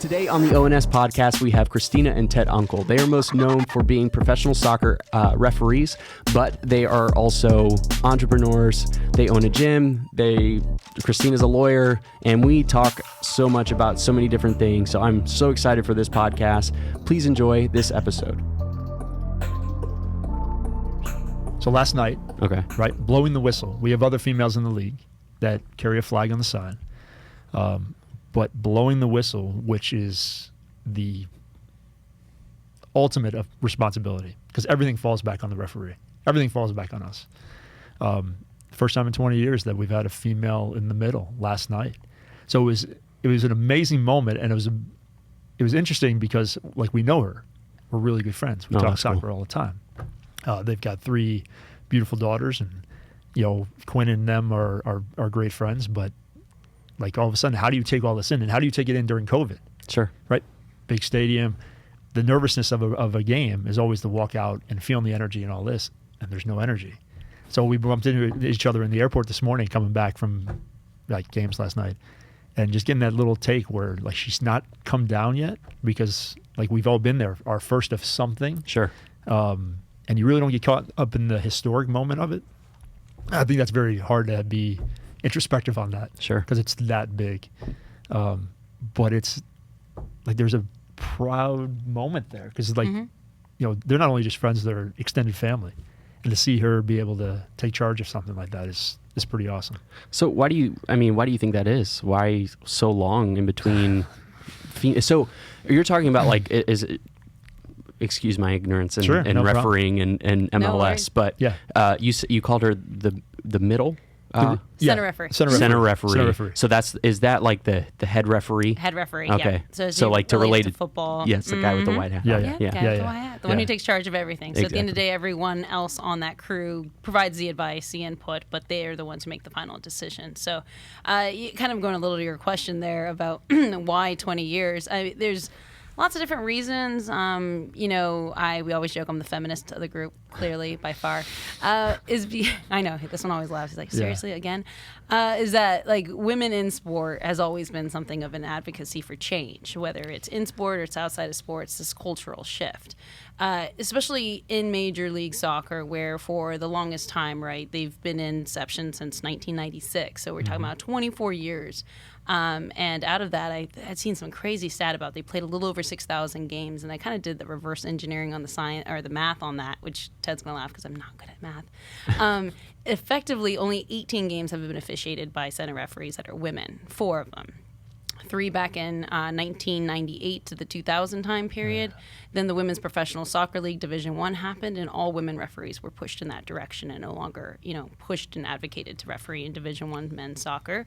Today on the O&S Podcast, we have Christina and Ted Unkel. They are most known for being professional soccer referees, but they are also entrepreneurs. They own a gym. Christina's a lawyer, and we talk so much about so many different things. So I'm so excited for this podcast. Please enjoy this episode. So last night, right, blowing the whistle. We have other females in the league that carry a flag on the side. But blowing the whistle, which is the ultimate of responsibility, because everything falls back on the referee. Everything falls back on us. First time in 20 years that we've had a female in the middle last night. So it was an amazing moment, and it was interesting because we know her. We're really good friends. We talk soccer all the time. They've got 3 beautiful daughters, and Quinn and them are great friends, but all of a sudden, how do you take all this in? And how do you take it in during COVID? Sure. Right? Big stadium. The nervousness of a game is always to walk out and feeling the energy and all this, and there's no energy. So we bumped into each other in the airport this morning, coming back from games last night, and just getting that little take where she's not come down yet, because we've all been there, our first of something. Sure. And you really don't get caught up in the historic moment of it. I think that's very hard to be introspective on that. Sure. Because it's that big. But it's there's a proud moment there, because they're not only just friends, they're extended family. And to see her be able to take charge of something like that is pretty awesome. So why do you think that is? Why so long in between? So you're talking about is it, excuse my ignorance in refereeing and MLS, but you called her the middle? Center referee. Center referee. So is that the head referee? Head referee. Okay. Yeah. So to relate to football. Yes, the guy with the white hat. The guy with the white hat. The one who takes charge of everything. So at the end of the day, everyone else on that crew provides the advice, the input, but they are the ones who make the final decision. So, kind of going a little to your question there about why 20 years. There's lots of different reasons. We always joke I'm the feminist of the group, clearly, by far. I know, this one always laughs. He's like, seriously, again? Is that, women in sport has always been something of an advocacy for change, whether it's in sport or it's outside of sports, this cultural shift. Especially in Major League Soccer, where for the longest time, right, they've been in inception since 1996. So we're talking about 24 years. And out of that, I had seen some crazy stat about they played a little over 6,000 games, and I kind of did the reverse engineering on the science or the math on that, which Ted's gonna laugh because I'm not good at math. Effectively, only 18 games have been officiated by center referees that are women. 4 of them. 3 back in 1998 to the 2000 time period. Then the Women's Professional Soccer League Division I happened, and all women referees were pushed in that direction and no longer, pushed and advocated to referee in Division I men's soccer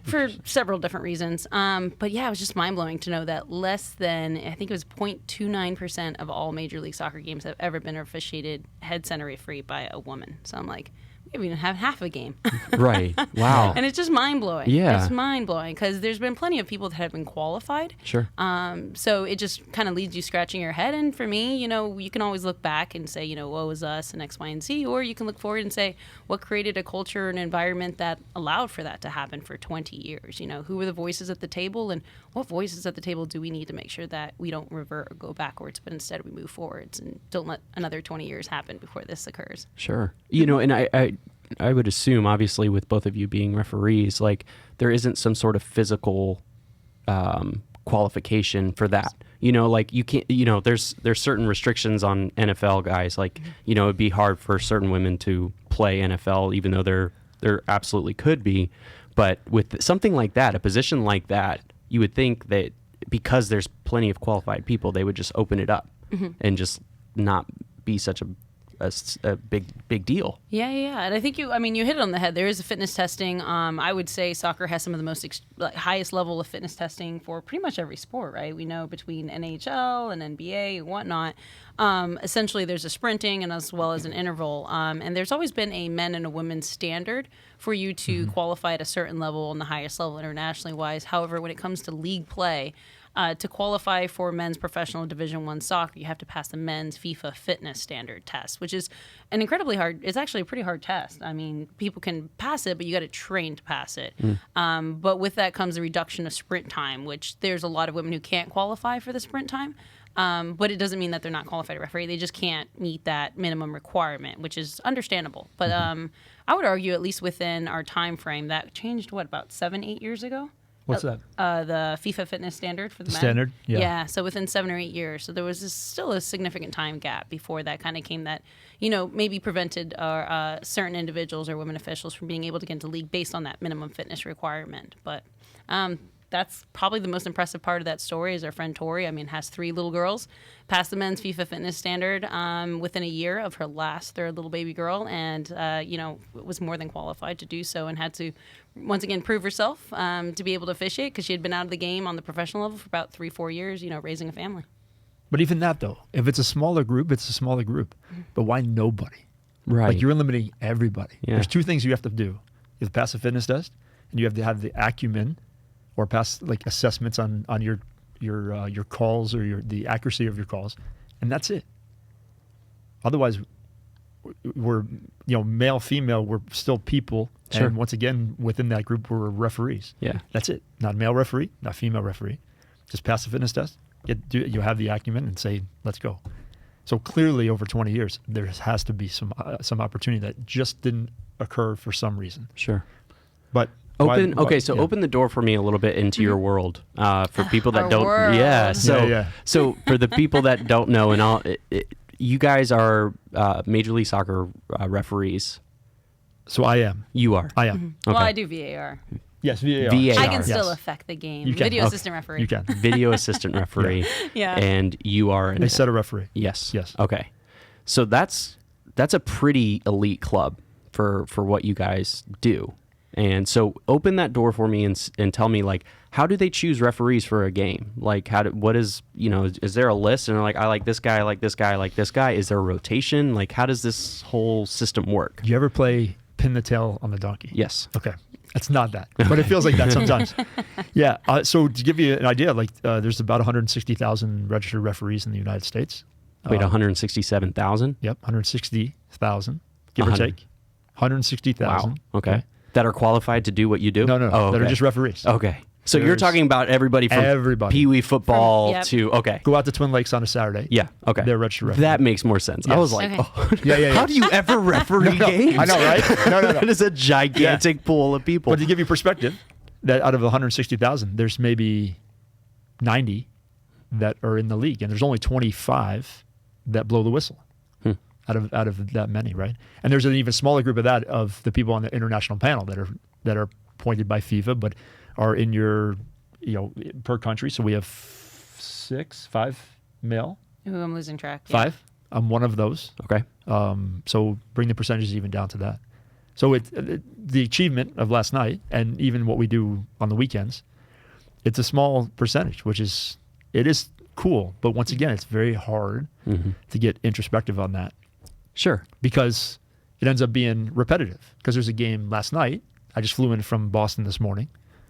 for several different reasons. But yeah, it was just mind-blowing to know that less than, I think it was 0.29% of all Major League Soccer games have ever been officiated head center referee by a woman. So I'm like, we haven't even have half a game. Right. Wow. And it's just mind-blowing. Yeah. It's mind-blowing because there's been plenty of people that have been qualified. Sure. So it just kind of leaves you scratching your head. And for me, you can always look back and say, woe was us and X, Y, and Z. Or you can look forward and say, what created a culture and environment that allowed for that to happen for 20 years? Who were the voices at the table, and what voices at the table do we need to make sure that we don't revert or go backwards, but instead we move forwards and don't let another 20 years happen before this occurs? Sure. And I would assume, obviously, with both of you being referees, there isn't some sort of physical qualification for that. You can't. There's certain restrictions on NFL guys. It'd be hard for certain women to play NFL, even though there absolutely could be. But with something like that, a position like that, you would think that because there's plenty of qualified people, they would just open it up and just not be such a big deal. Yeah. And I think you hit it on the head. There is a fitness testing. I would say soccer has some of the most highest level of fitness testing for pretty much every sport, right? We know between NHL and NBA and whatnot, essentially there's a sprinting and as well as an interval. And there's always been a men and a women's standard for you to qualify at a certain level and the highest level internationally wise. However, when it comes to league play, To qualify for men's professional Division I soccer, you have to pass the men's FIFA fitness standard test, which is an incredibly hard. It's actually a pretty hard test. I mean, people can pass it, but you got to train to pass it. But with that comes a reduction of sprint time, which there's a lot of women who can't qualify for the sprint time. But it doesn't mean that they're not qualified to referee. They just can't meet that minimum requirement, which is understandable. But I would argue, at least within our time frame, that changed, about 7-8 years ago? What's that? The FIFA fitness standard for the men. Standard? Yeah. Yeah, so within 7 or 8 years. So there was still a significant time gap before that kind of came that, maybe prevented certain individuals or women officials from being able to get into league based on that minimum fitness requirement. But that's probably the most impressive part of that story is our friend Tori. I mean, has 3 little girls, passed the men's FIFA fitness standard within a year of her third little baby girl, and was more than qualified to do so, and had to once again prove herself to be able to officiate because she had been out of the game on the professional level for about 3-4 years, raising a family. But even that, though, if it's a smaller group, it's a smaller group. But why nobody? Right. Like, you're limiting everybody. Yeah. There's 2 things you have to do. You have to pass a fitness test, and you have to have the acumen or pass like assessments on your calls or the accuracy of your calls, and that's it. Otherwise, we're male, female, we're still people, sure. And once again within that group we're referees. Yeah, that's it. Not male referee, not female referee. Just pass the fitness test. You have the acumen and say, let's go. So clearly, over 20 years, there has to be some opportunity that just didn't occur for some reason. Sure, but. Open the door for me a little bit into your world for people that don't. World. Yeah. So for the people that don't know, and you guys are Major League Soccer referees. So I am. You are. I am. Mm-hmm. Well, I do VAR. Yes, VAR. I can still affect the game. You can. Video assistant referee. You can. Video assistant referee. Yeah. And you are They set a referee. Yes. Yes. Okay. So that's a pretty elite club for what you guys do. And so open that door for me and tell me, like, how do they choose referees for a game? Like, is there a list? And they're like, I like this guy, I like this guy, I like this guy. Is there a rotation? Like, how does this whole system work? Do you ever play pin the tail on the donkey? Yes. Okay. It's not that, but it feels like that sometimes. Yeah. So to give you an idea, like there's about 160,000 registered referees in the United States. Wait, 167,000? Yep. 160,000, give or take. 160,000. Wow. Okay. That are qualified to do what you do? No. Oh, that are just referees. Okay. So you're talking about everybody from Pee-wee football to, okay. Go out to Twin Lakes on a Saturday. Yeah, okay. They're registered referees. That makes more sense. Yes. I was like, Yeah. How do you ever referee games? I know, right? No. That is a gigantic pool of people. But to give you perspective, that out of 160,000, there's maybe 90 that are in the league, and there's only 25 that blow the whistle. Out of that many, right? And there's an even smaller group of that of the people on the international panel that are appointed by FIFA, but are in your per country. So we have 5 male. Ooh, I'm losing track. 5. I'm one of those. Okay. So bring the percentages even down to that. So the achievement of last night, and even what we do on the weekends, it's a small percentage, it is cool. But once again, it's very hard to get introspective on that. Sure. Because it ends up being repetitive. Because there's a game last night. I just flew in from Boston this morning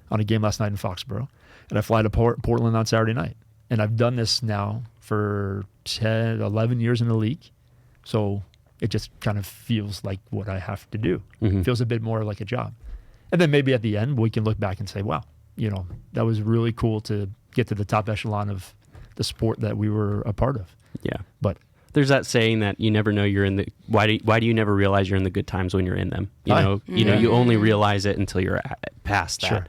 on a game last night in Foxborough. And I fly to Portland on Saturday night. And I've done this now for 10, 11 years in the league. So it just kind of feels like what I have to do. It feels a bit more like a job. And then maybe at the end, we can look back and say, wow, that was really cool to get to the top echelon of the sport that we were a part of. Yeah. But there's that saying that you never know you're in the why do you never realize you're in the good times when you're in them? You only realize it until you're past that. Sure.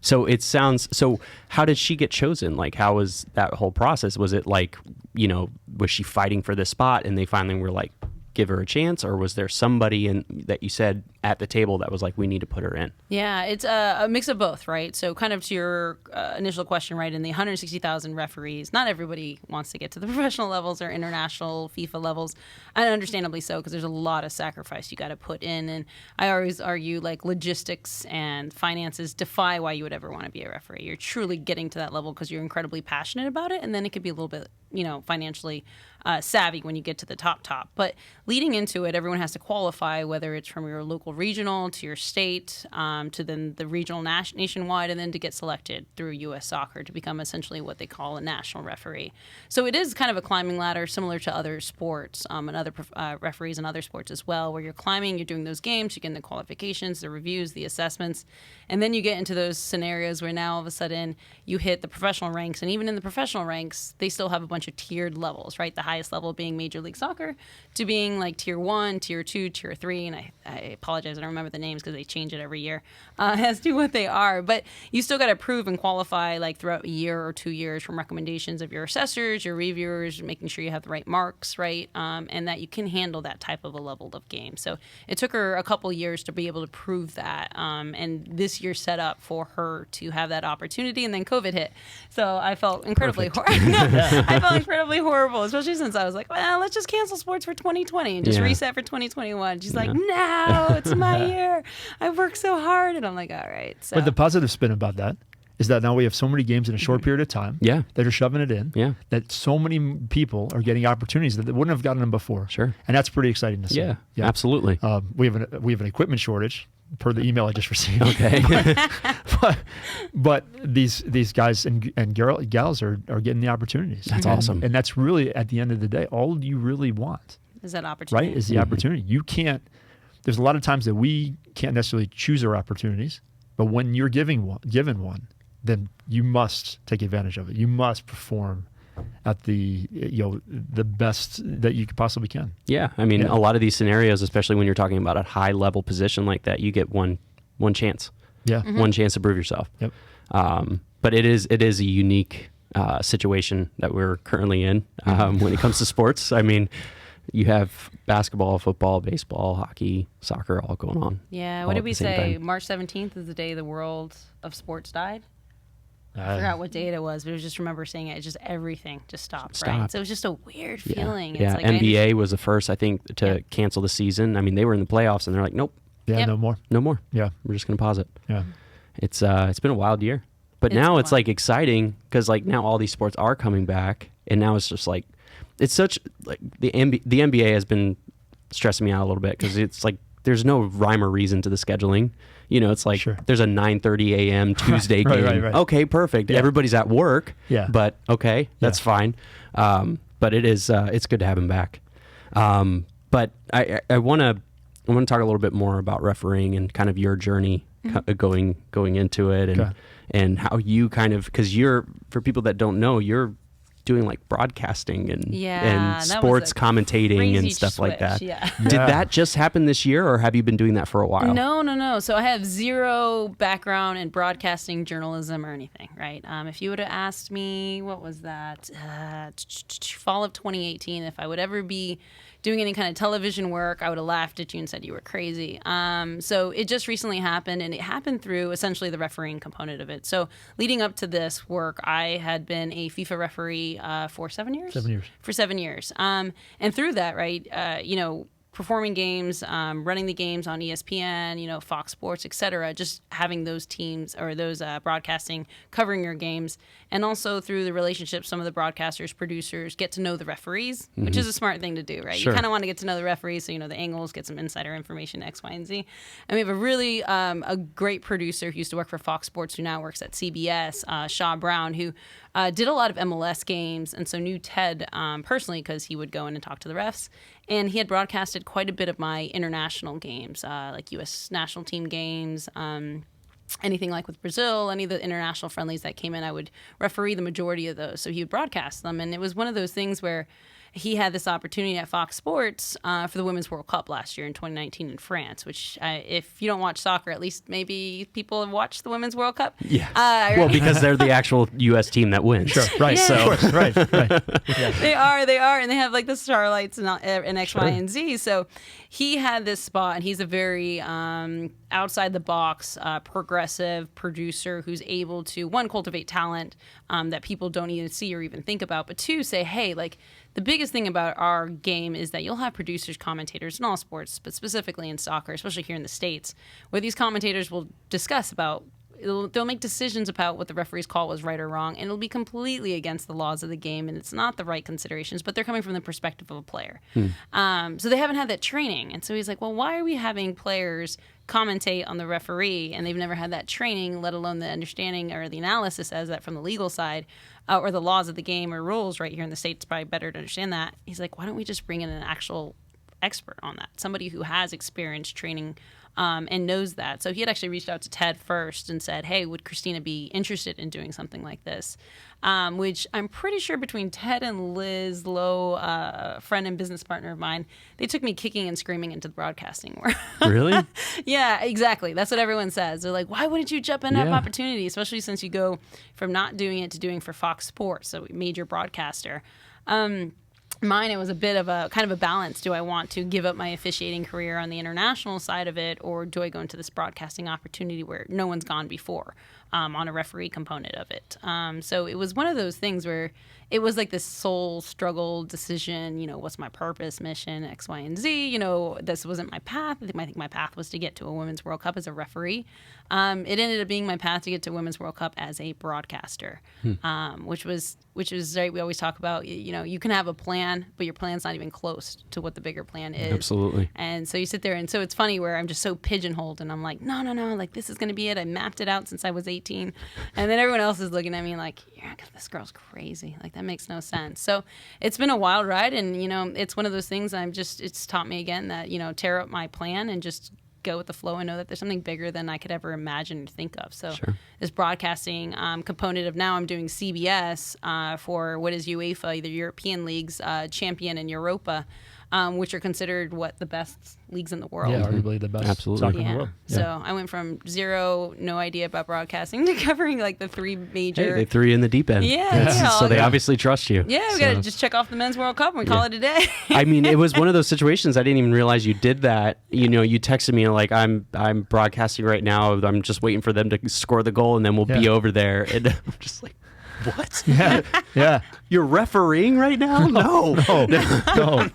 So how did she get chosen? Like, how was that whole process? Was it like, was she fighting for this spot and they finally were like, give her a chance, or was there somebody that you said at the table that was like, we need to put her in? Yeah, it's a mix of both, right? So kind of to your initial question, right, in the 160,000 referees, not everybody wants to get to the professional levels or international FIFA levels, and understandably so, because there's a lot of sacrifice you got to put in. And I always argue, like, logistics and finances defy why you would ever want to be a referee. You're truly getting to that level because you're incredibly passionate about it, and then it could be a little bit, financially savvy when you get to the top. But leading into it, everyone has to qualify, whether it's from your local regional to your state, to then the regional nationwide, and then to get selected through U.S. Soccer to become essentially what they call a national referee. So it is kind of a climbing ladder similar to other sports and other referees in other sports as well, where you're climbing, you're doing those games, you get in the qualifications, the reviews, the assessments, and then you get into those scenarios where now all of a sudden you hit the professional ranks. And even in the professional ranks, they still have a bunch of tiered levels, right? The highest level being Major League Soccer to being like Tier 1, Tier 2, Tier 3. And I apologize, I don't remember the names because they change it every year as to what they are. But you still got to prove and qualify like throughout a year or 2 years from recommendations of your assessors, your reviewers, making sure you have the right marks, right? And that you can handle that type of a level of game. So it took her a couple years to be able to prove that. And this year set up for her to have that opportunity. And then COVID hit. So I felt incredibly I felt incredibly horrible, especially since I was like, well, let's just cancel sports for 2020 and just reset for 2021. She's like, no, it's my year. I worked so hard. And I'm like, all right. So. But the positive spin about that is that now we have so many games in a short period of time that are shoving it in, that so many people are getting opportunities that they wouldn't have gotten them before. Sure. And that's pretty exciting to see. Yeah, absolutely. We have an equipment shortage per the email I just received. Okay. but these guys and gals are getting the opportunities. That's awesome. And that's really, at the end of the day, all you really want. Is that opportunity. Right? Is the opportunity. You can't, there's a lot of times that we can't necessarily choose our opportunities, but when you're given one, then you must take advantage of it. You must perform at the best that you possibly can. Yeah, I mean, a lot of these scenarios, especially when you're talking about a high level position like that, you get one chance. Yeah, one chance to prove yourself. Yep. But it is a unique situation that we're currently in when it comes to sports. I mean, you have basketball, football, baseball, hockey, soccer, all going on. Yeah. What did we say? March 17th is the day the world of sports died. I forgot what date it was, but I just remember saying it. Just everything just stopped, right? So it was just a weird feeling. Yeah, it's like NBA was the first, I think, to cancel the season. I mean, they were in the playoffs, and they're like, nope. Yeah, no more. No more. Yeah. We're just going to pause it. Yeah. It's been a wild year. But now it's like exciting because like now all these sports are coming back, and now it's just like, it's such, like the NBA has been stressing me out a little bit because it's like there's no rhyme or reason to the scheduling. You know, it's like there's a 9:30 a.m. Tuesday game. Right. Okay, perfect. Yeah. Everybody's at work. Yeah. But okay, that's fine. But it's good to have him back. But I want to talk a little bit more about refereeing and kind of your journey going into it and how you kind of, because for people that don't know, you're doing like broadcasting and sports commentating and stuff like that. Yeah. Did that just happen this year, or have you been doing that for a while? No. So I have zero background in broadcasting, journalism, or anything, right? If you would have asked me, what was that? Fall of 2018, if I would ever be doing any kind of television work, I would have laughed at you and said you were crazy. So it just recently happened, and it happened through essentially the refereeing component of it. So leading up to this work, I had been a FIFA referee for 7 years? 7 years. For 7 years. And through that, right, performing games, running the games on ESPN, Fox Sports, etc. Just having those teams or those broadcasting covering your games, and also through the relationships, some of the broadcasters, producers get to know the referees, which is a smart thing to do, right? Sure. You kind of want to get to know the referees, so you know the angles, get some insider information, X, Y, and Z. And we have a really a great producer who used to work for Fox Sports, who now works at CBS, Shaw Brown, who did a lot of MLS games, and so knew Ted personally because he would go in and talk to the refs. And he had broadcasted quite a bit of my international games, like U.S. national team games, anything like with Brazil, any of the international friendlies that came in, I would referee the majority of those. So he would broadcast them. And it was one of those things where he had this opportunity at Fox Sports for the Women's World Cup last year in 2019 in France, which if you don't watch soccer, at least maybe people have watched the Women's World Cup. Yeah. Well, because they're the actual U.S. team that wins. Sure. Right. Yeah. So. Of course. Right. Yeah. They are. And they have like the starlights and X, Y, and Z. So he had this spot, and he's a very outside the box, progressive producer who's able to, one, cultivate talent that people don't even see or even think about, but two, say, hey, like, the biggest thing about our game is that you'll have producers, commentators in all sports, but specifically in soccer, especially here in the States, where these commentators will discuss about they'll make decisions about what the referee's call was right or wrong, and it'll be completely against the laws of the game, and it's not the right considerations, but they're coming from the perspective of a player. So they haven't had that training. And so he's like, well, why are we having players commentate on the referee, and they've never had that training, let alone the understanding or the analysis as that from the legal side, or the laws of the game or rules right here in the States. It's probably better to understand that. He's like, why don't we just bring in an actual expert on that, somebody who has experience training and knows that. So he had actually reached out to Ted first and said, hey, would Christina be interested in doing something like this? Which I'm pretty sure between Ted and Liz Lowe, a friend and business partner of mine, they took me kicking and screaming into the broadcasting world. Really? Yeah, exactly. That's what everyone says. They're like, why wouldn't you jump in and have opportunity, especially since you go from not doing it to doing for Fox Sports, so major broadcaster. Mine, it was a bit of a kind of a balance. Do I want to give up my officiating career on the international side of it, or do I go into this broadcasting opportunity where no one's gone before on a referee component of it? So it was one of those things where it was like this soul struggle decision, what's my purpose, mission, X, Y, and Z. This wasn't my path. I think my path was to get to a Women's World Cup as a referee. It ended up being my path to get to Women's World Cup as a broadcaster, which was right. We always talk about, you can have a plan, but your plan's not even close to what the bigger plan is. Absolutely. And so you sit there, and so it's funny where I'm just so pigeonholed, and I'm like, no, like this is going to be it. I mapped it out since I was 18. And then everyone else is looking at me like, yeah, this girl's crazy. Like, that makes no sense. So it's been a wild ride, and, it's one of those things it's taught me again that, tear up my plan and just go with the flow and know that there's something bigger than I could ever imagine or think of. So this broadcasting component of now I'm doing CBS for what is UEFA, the European Leagues champion in Europa, which are considered the best leagues in the world. Yeah, arguably the best soccer in the world. Yeah. So I went from zero, no idea about broadcasting, to covering like the three major. Hey, they threw you in the deep end. Yeah. So they obviously trust you. Yeah, we got to just check off the Men's World Cup and we call it a day. I mean, it was one of those situations I didn't even realize you did that. You texted me like, I'm broadcasting right now. I'm just waiting for them to score the goal and then we'll be over there. And I'm just like, what? Yeah. You're refereeing right now? No.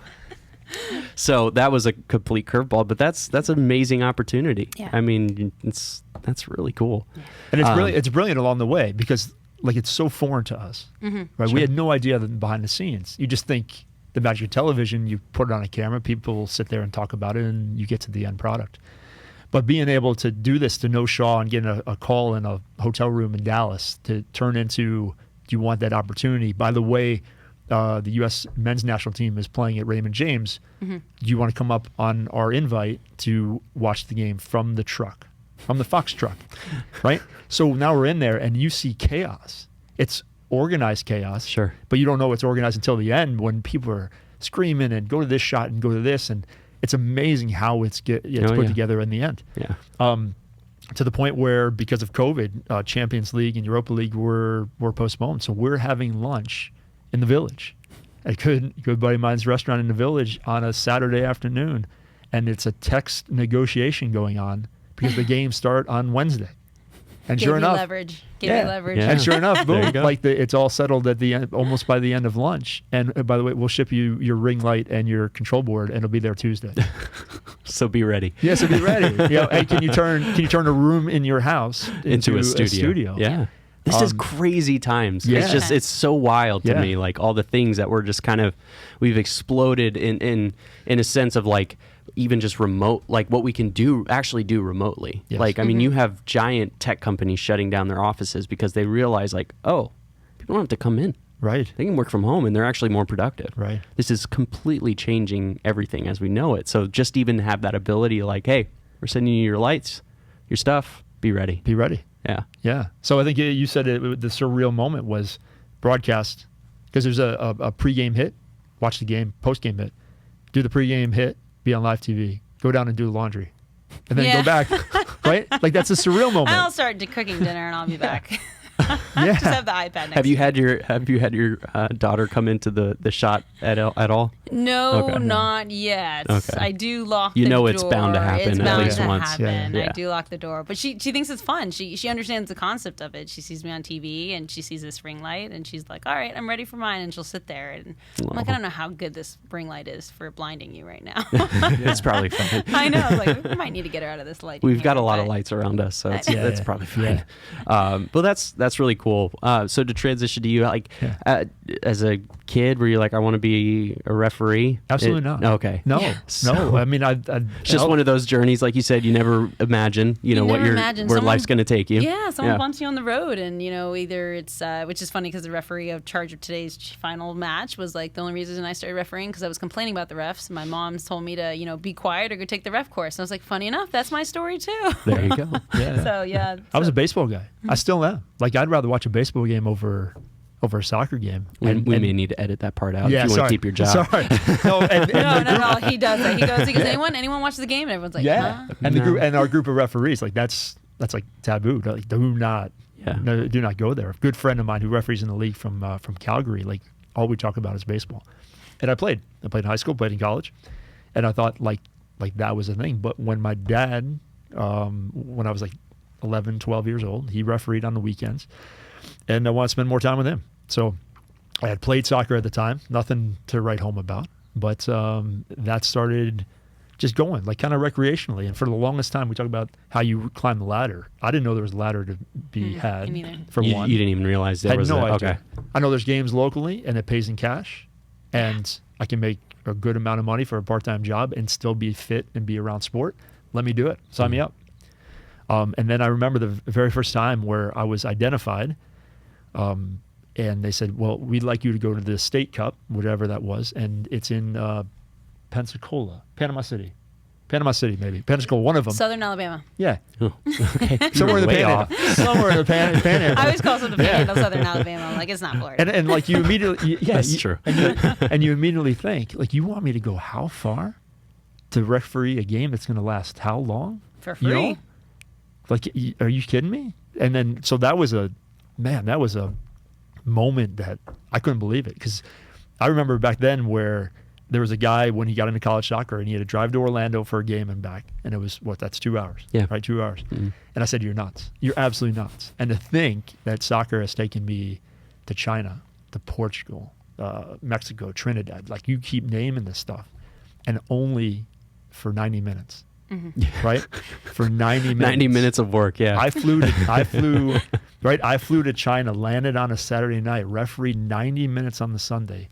So that was a complete curveball, but that's an amazing opportunity. Yeah. I mean, that's really cool. Yeah. And it's brilliant along the way because it's so foreign to us, right? Sure. We had no idea behind the scenes. You just think the magic of television, you put it on a camera, people sit there and talk about it, and you get to the end product. But being able to do this to know Shaw and getting a call in a hotel room in Dallas to turn into, do you want that opportunity? By the way, the U.S. men's national team is playing at Raymond James. Do you want to come up on our invite to watch the game from the truck, from the Fox truck, right? So now we're in there and you see chaos. It's organized chaos, sure, but you don't know it's organized until the end when people are screaming and go to this shot and go to this, and it's amazing how it's put together in the end. Yeah. To the point where because of COVID, Champions League and Europa League were postponed. So we're having lunch in the Village, at good buddy of mine's restaurant in the Village on a Saturday afternoon, and it's a text negotiation going on because the games start on Wednesday. And Give sure me enough, leverage. Give me leverage. Yeah. And sure enough, boom, it's all settled at the end, almost by the end of lunch. And by the way, we'll ship you your ring light and your control board, and it'll be there Tuesday. So be ready. Yeah, so be ready. Hey, can you turn a room in your house into a studio? Yeah. This is crazy times. Yeah. It's so wild to me, like all the things that we're just we've exploded in a sense of like even just remote, like what we can actually do remotely. Yes. Like, I mean, you have giant tech companies shutting down their offices because they realize like, oh, people don't have to come in. Right. They can work from home and they're actually more productive. Right. This is completely changing everything as we know it. So just even have that ability like, hey, we're sending you your lights, your stuff, be ready. Be ready. Yeah. Yeah. So I think you said the surreal moment was broadcast, because there's a pregame hit, watch the game, postgame hit, do the pregame hit, be on live TV, go down and do the laundry, and then go back. Right? Like that's a surreal moment. I'll start cooking dinner and I'll be back. Yeah. Just have the iPad next Have you to had your daughter come into the shot at all? No, Okay. not yet. Okay. I do lock the door. You know it's bound to happen It's at bound least to once. happen. Yeah. I do lock the door. But she thinks it's fun. She understands the concept of it. She sees me on TV and she sees this ring light and she's like, all right, I'm ready for mine. And she'll sit there. And I'm like, I don't know how good this ring light is for blinding you right now. It's probably fine. I know. I was like, we might need to get her out of this light. We've got a lot of lights around us, so it's probably fine. But that's really cool. So to transition to you, like as a kid, were you like, I want to be a referee? Absolutely not. Okay. No, So- no. I mean, I Just one of those journeys, like you said, you never imagine, where Someone- life's going to take you. Yeah, someone bumps you on the road, and either it's which is funny because the referee in charge of today's final match was like the only reason I started refereeing because I was complaining about the refs. My mom told me to be quiet or go take the ref course. And I was like, funny enough, that's my story too. There you go. Yeah. So yeah, I was a baseball guy. I still am. Like, I'd rather watch a baseball game over a soccer game. We may need to edit that part out Yeah, if you want to keep your job. Sorry. No, no. He does that. He goes, anyone watch the game? And everyone's like, yeah. huh? And the group and our group of referees, like that's like taboo. Like, do not go there. A good friend of mine who referees in the league from Calgary, like all we talk about is baseball. And I played in high school, played in college, and I thought like that was a thing. But when my dad, when I was like 11, 12 years old, he refereed on the weekends, and I wanted to spend more time with him. So I had played soccer at the time, nothing to write home about, but that started just going, like kind of recreationally. And for the longest time, we talk about how you climb the ladder. I didn't know there was a ladder to be had for one. You didn't even realize there was no idea. Okay. I know there's games locally, and it pays in cash, and I can make a good amount of money for a part-time job and still be fit and be around sport. Let me do it. Sign me up. And then I remember the very first time where I was identified, and they said, well, we'd like you to go to the State Cup, whatever that was, and it's in Panama City, maybe. Pensacola, one of them. Southern Alabama. Yeah. Oh, okay. Somewhere in the Panhandle. Somewhere in the Panhandle. I always call it the Panhandle, Southern Alabama. I'm like, it's not Florida. And like you immediately, That's true. And you immediately think, like, you want me to go how far to referee a game that's going to last how long? For free. Like, are you kidding me? And then, so that was a moment that I couldn't believe it, because I remember back then where there was a guy when he got into college soccer and he had to drive to Orlando for a game and back, and it was that's 2 hours. Yeah. Right, 2 hours. Mm-hmm. And I said, you're nuts. You're absolutely nuts. And to think that soccer has taken me to China, to Portugal, Mexico, Trinidad, like you keep naming this stuff, and only for 90 minutes. Mm-hmm. Right? For 90 minutes. 90 minutes of work, yeah. I flew to China, landed on a Saturday night, refereed 90 minutes on the Sunday,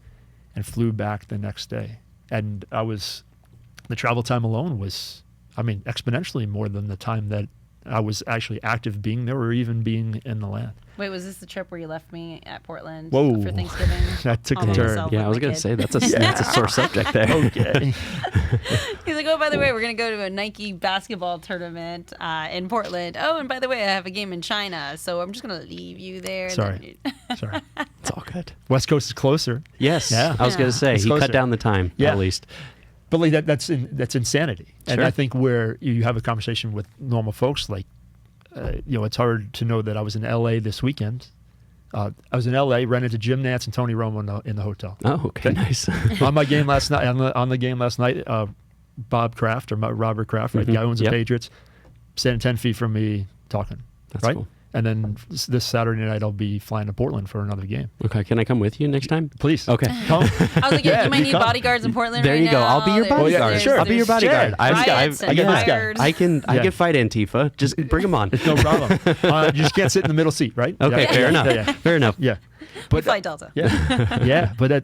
and flew back the next day. And the travel time alone was, exponentially more than the time that I was actually active being there or even being in the land. Wait, was this the trip where you left me at Portland Whoa. for Thanksgiving? That took All a by turn. myself Yeah, with I was my going to kid? say, that's a sore subject there. Okay. He's like, oh, by the way, we're going to go to a Nike basketball tournament in Portland. Oh, and by the way, I have a game in China, so I'm just going to leave you there. Sorry. It's all good. West Coast is closer. Yes. Yeah. I was going to say, It's he closer. cut down the time, Yeah. at least. But like that's insanity. And Sure. I think where you have a conversation with normal folks, like, it's hard to know that I was in LA this weekend. I was in LA, rented a Jim Nantz and Tony Romo in the hotel. Oh, okay, nice. On my game last night, on the game last night, Bob Kraft or Robert Kraft, right, the guy who owns the Patriots, standing 10 feet from me talking. That's right? cool. And then this Saturday night, I'll be flying to Portland for another game. Okay, can I come with you next time? Please. Okay. Come. I was like, Yeah, you might need come. bodyguards in Portland There right you go. now. I'll be your There's- bodyguard. there's- Sure. I'll be your there's bodyguard. riots and I got this guy. fires. I can Yeah. fight Antifa. Just bring them on. No problem. You just can't sit in the middle seat, right? Okay, Yeah. fair enough. Yeah. Fair enough. Yeah. We fight Delta. Yeah, yeah, but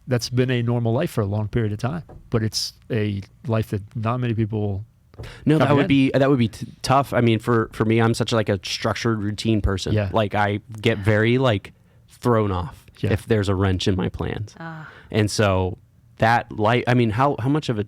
that's been a normal life for a long period of time. But it's a life that not many people. No, that would comprehend. be tough. I mean, for me, I'm such like a structured routine person. Yeah. Like I get very thrown off Yeah. if there's a wrench in my plans. And so that how much of it,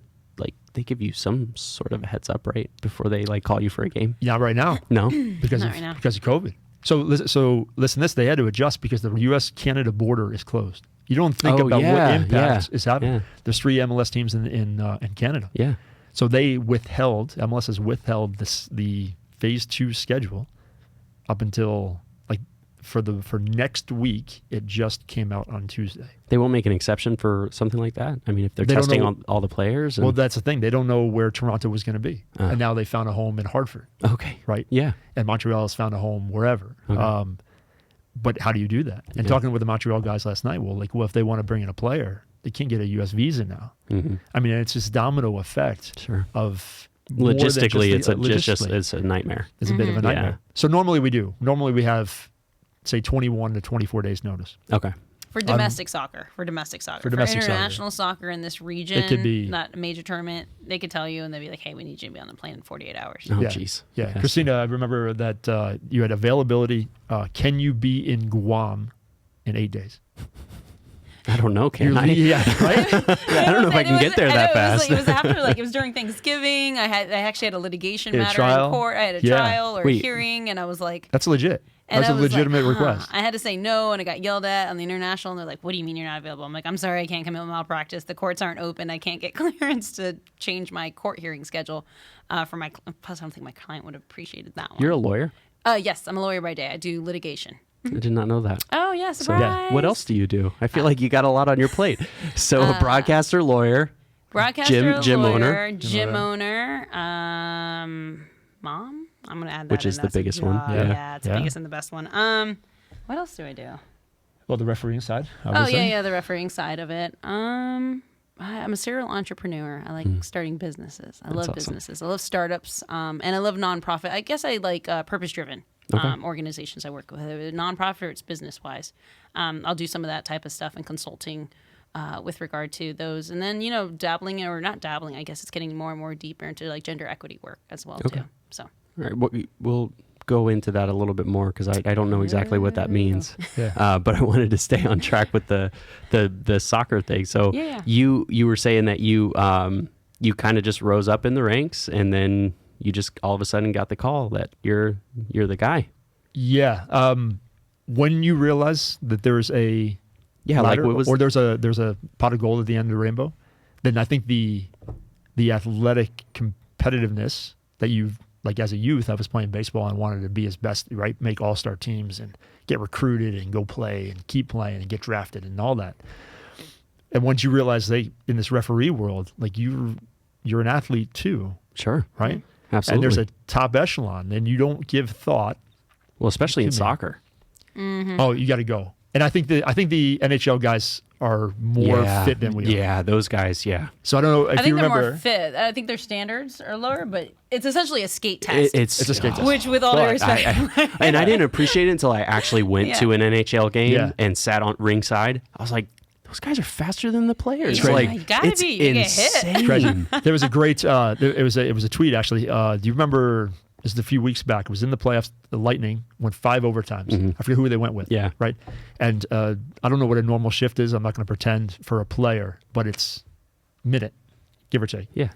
they give you some sort of a heads up, right, before they call you for a game? Not right now. No. because Not of right now. because of COVID. So listen, this they had to adjust because the U.S.-Canada border is closed. You don't think about what impact is happening. Yeah. There's 3 MLS teams in Canada. Yeah. So MLS has withheld the phase 2 schedule up until for next week, it just came out on Tuesday. They won't make an exception for something like that? I mean, if they're testing all the players? Well, that's the thing. They don't know where Toronto was going to be. And now they found a home in Hartford. Okay. Right? Yeah. And Montreal has found a home wherever. Okay. But how do you do that? And talking with the Montreal guys last night, well, if they want to bring in a player, they can't get a U.S. visa now. Mm-hmm. I mean, it's this domino effect of... Logistically, it's a nightmare. It's a bit of a nightmare. Yeah. So normally we have, say, 21 to 24 days notice. Okay. For domestic soccer. For international soccer in this region, it could be not a major tournament, they could tell you and they'd be like, hey, we need you to be on the plane in 48 hours. Oh, jeez. Yeah. Yes. Christina, I remember that you had availability. Can you be in Guam in 8 days? I don't know, can I? Yeah, right? I don't know if I can get there that fast. It was after, it was during Thanksgiving. I actually had a litigation matter in court. I had a trial or a hearing, and I was like... That's legit. That's a legitimate request. I had to say no, and I got yelled at on the international, and they're like, what do you mean you're not available? I'm like, I'm sorry, I can't come in with malpractice. The courts aren't open. I can't get clearance to change my court hearing schedule for my... Plus, I don't think my client would have appreciated that one. You're a lawyer? Yes, I'm a lawyer by day. I do litigation. I did not know that. Oh, yeah, surprise. So, what else do you do? I feel like you got a lot on your plate. So a broadcaster, lawyer, gym owner, mom. I'm gonna add that. Which is the biggest one. Yeah, it's the biggest and the best one. What else do I do? Well, the refereeing side. Obviously. The refereeing side of it. I'm a serial entrepreneur. I like starting businesses. I love businesses. I love startups, and I love nonprofit. I guess I like purpose-driven. Organizations I work with, nonprofit or it's business-wise. I'll do some of that type of stuff and consulting with regard to those. And then, dabbling, or not dabbling, I guess it's getting more and more deeper into like gender equity work as well, too. So, all right, we'll go into that a little bit more because I don't know exactly what that means. Yeah. But I wanted to stay on track with the soccer thing. So you were saying that you kind of just rose up in the ranks and then you just all of a sudden got the call that you're the guy. Yeah. When you realize that there's a ladder, or there's a pot of gold at the end of the rainbow, then I think the athletic competitiveness that you've, like as a youth, I was playing baseball and wanted to be his best, right? Make all-star teams and get recruited and go play and keep playing and get drafted and all that. And once you realize in this referee world, like you're an athlete too. Sure. Right? Absolutely. And there's a top echelon, and you don't give thought. Well, especially in soccer. Mm-hmm. Oh, you got to go. And I think the NHL guys are more fit than we are. Yeah, those guys. Yeah. So I don't know if you remember. They're more fit. I think their standards are lower, but it's essentially a skate test. It's a skate test. Which, with all due respect, and I didn't appreciate it until I actually went to an NHL game and sat on ringside. I was like, those guys are faster than the players. Like, you gotta be. You get hit. Crazy. There was a great. It was a tweet actually. Do you remember? This is a few weeks back. It was in the playoffs. The Lightning went 5 overtimes. Mm-hmm. I forget who they went with. Yeah. Right. And I don't know what a normal shift is. I'm not going to pretend for a player, but it's minute, give or take. Yeah.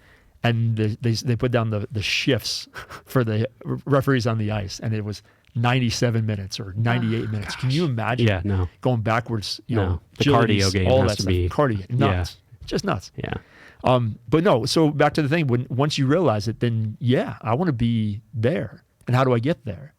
And they put down the shifts for the referees on the ice, and it was 97 minutes or 98 minutes. Can you imagine? Yeah, no. Going backwards, the cardio game all has that to stuff. be Cardio, nuts. Yeah. Just nuts. Yeah. But no, so back to the thing, once you realize it, then I want to be there. And how do I get there?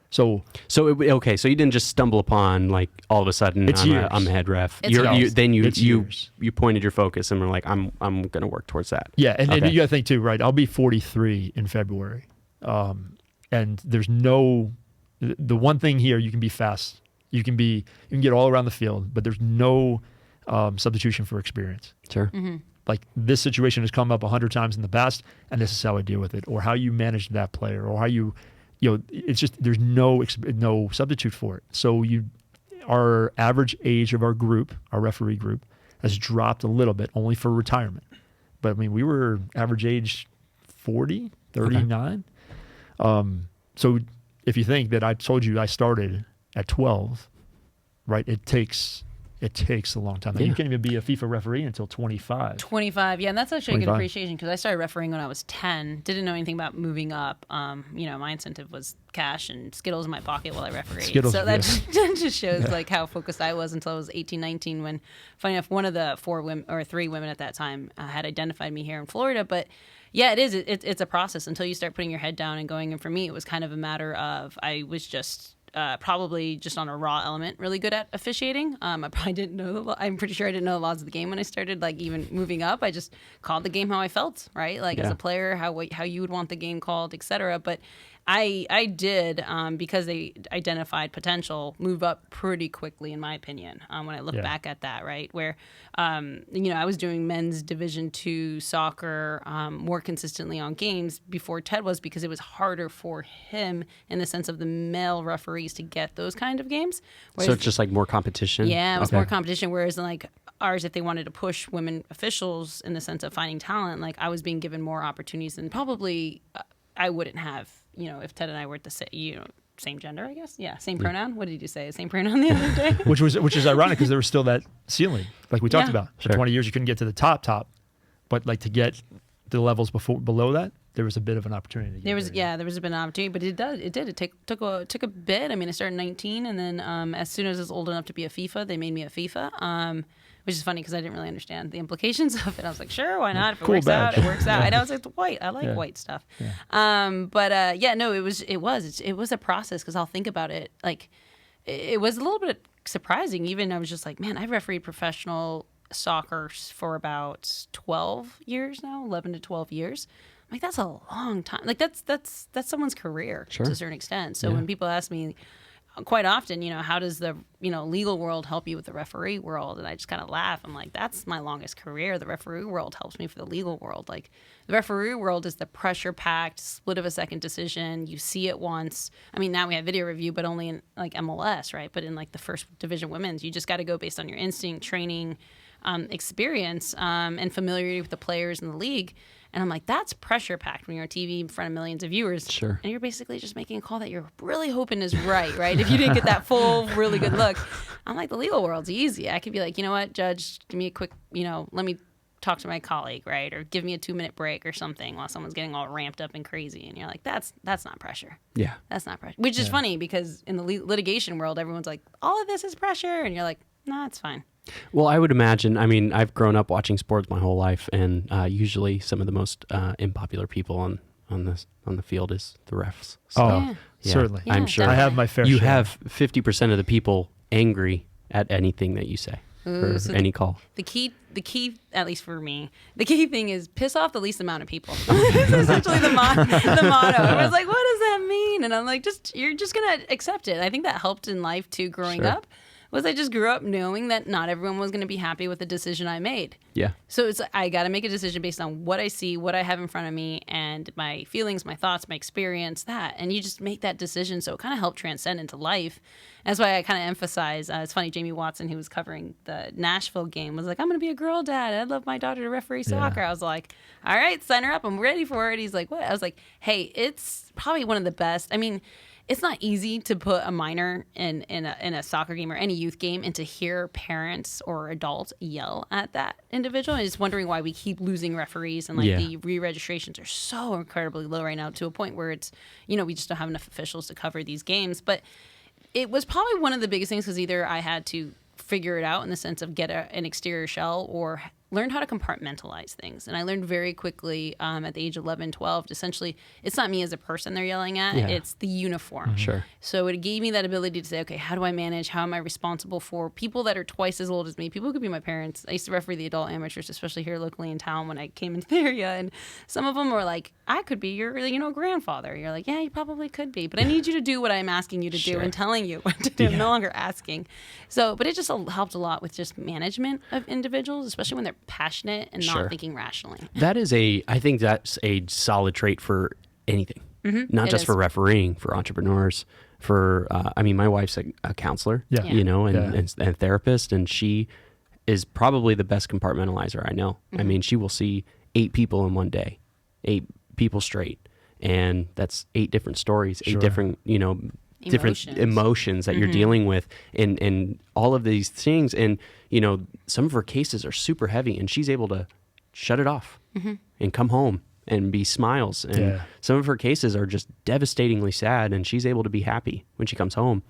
So you didn't just stumble upon like all of a sudden I'm a head ref. You pointed your focus and were like, I'm going to work towards that. Yeah, and you got to think too, right? I'll be 43 in February, and there's no. The one thing here, you can be fast. You can get all around the field, but there's no substitution for experience. Sure. Mm-hmm. Like this situation has come up 100 times in the past, and this is how I deal with it, or how you manage that player, or how it's just there's no substitute for it. So our average age of our group, our referee group, has dropped a little bit, only for retirement. But I mean, we were average age 40, 39. Okay. So if you think that I told you I started at 12, right? It takes a long time. You can't even be a FIFA referee until 25. 25, yeah, and that's actually a good appreciation because I started refereeing when I was 10. Didn't know anything about moving up. My incentive was cash and Skittles in my pocket while I refereed. So that just shows like how focused I was until I was 18, 19. When, funny enough, one of the 3 women at that time had identified me here in Florida. But yeah, it is. It's a process until you start putting your head down and going. And for me, it was kind of a matter of I was just probably just on a raw element, really good at officiating. I probably didn't know I'm pretty sure I didn't know the laws of the game when I started, like even moving up. I just called the game how I felt, right? Like as a player, how you would want the game called, etc. But I did, because they identified potential, move up pretty quickly, in my opinion, when I look back at that, right? Where, I was doing men's Division II soccer more consistently on games before Ted was, because it was harder for him in the sense of the male referees to get those kind of games. So it's just like more competition? Yeah, it was more competition, whereas like ours, if they wanted to push women officials in the sense of finding talent, like I was being given more opportunities than probably I wouldn't have, if Ted and I were at the same gender, I guess. Yeah, same pronoun. What did you say? Same pronoun the other day? which is ironic because there was still that ceiling, like we talked about. For 20 years, you couldn't get to the top, but like to get the levels below that, there was a bit of an opportunity. There was a bit of an opportunity, but it took a bit. I mean, I started 19, and then as soon as I was old enough to be a FIFA, they made me a FIFA. Which is funny because I didn't really understand the implications of it. I was like, sure, why not? If it works out, it works out. And I was like, white. I like white stuff. Yeah. It was a process, because I'll think about it. Like, it was a little bit surprising. Even I was just like, man, I've refereed professional soccer for about 12 years now, 11 to 12 years. I'm like, that's a long time. Like, that's someone's career to a certain extent. So when people ask me, quite often, how does the, legal world help you with the referee world? And I just kind of laugh. I'm like, that's my longest career. The referee world helps me for the legal world. Like, the referee world is the pressure-packed, split of a second decision. You see it once. I mean, now we have video review, but only in like MLS, right? But in like the first division women's, you just got to go based on your instinct, training, experience, and familiarity with the players in the league. And I'm like, that's pressure packed when you're on TV in front of millions of viewers. Sure. And you're basically just making a call that you're really hoping is right? If you didn't get that full, really good look. I'm like, the legal world's easy. I could be like, you know what, judge, give me a quick, let me talk to my colleague, right? Or give me a 2-minute break or something while someone's getting all ramped up and crazy. And you're like, that's not pressure. Yeah. That's not pressure. Which is funny, because in the litigation world, everyone's like, all of this is pressure. And you're like, nah, it's fine. Well, I would imagine, I've grown up watching sports my whole life, and usually some of the most unpopular people on the field is the refs. So, certainly. Yeah, I'm sure. I have my fair share. You have 50% of the people angry at anything that you say or any call. The key, at least for me, the key thing is piss off the least amount of people. It's essentially the motto. I was like, what does that mean? And I'm like, you're just going to accept it. I think that helped in life too, growing up. Was I just grew up knowing that not everyone was going to be happy with the decision I made. Yeah. So I got to make a decision based on what I see, what I have in front of me, and my feelings, my thoughts, my experience, that. And you just make that decision. So it kind of helped transcend into life. That's why I kind of emphasize, it's funny, Jamie Watson, who was covering the Nashville game, was like, I'm going to be a girl dad. I'd love my daughter to referee soccer. I was like, all right, sign her up. I'm ready for it. He's like, what? I was like, hey, it's probably one of the best. I mean, it's not easy to put a minor in a soccer game or any youth game and to hear parents or adults yell at that individual. And just wondering why we keep losing referees, and like the re-registrations are so incredibly low right now, to a point where it's, we just don't have enough officials to cover these games. But it was probably one of the biggest things, because either I had to figure it out in the sense of get an exterior shell, or learn how to compartmentalize things. And I learned very quickly at the age of 11, 12, essentially, it's not me as a person they're yelling at, it's the uniform. Mm-hmm. Sure. So it gave me that ability to say, okay, how do I manage? How am I responsible for people that are twice as old as me? People who could be my parents. I used to referee the adult amateurs, especially here locally in town when I came into the area. And some of them were like, I could be your, grandfather. You're like, yeah, you probably could be. But I need you to do what I'm asking you to do and telling you what to do. I'm no longer asking. So, but it just helped a lot with just management of individuals, especially when they're passionate and not thinking rationally. I think that's a solid trait for anything, not just for refereeing, for entrepreneurs, for, my wife's a counselor, and therapist, and she is probably the best compartmentalizer I know. Mm-hmm. She will see 8 people in one day, 8 people straight. And that's 8 different stories, 8 different, different emotions that you're dealing with, and all of these things. And, some of her cases are super heavy, and she's able to shut it off and come home and be smiles. And some of her cases are just devastatingly sad, and she's able to be happy when she comes home.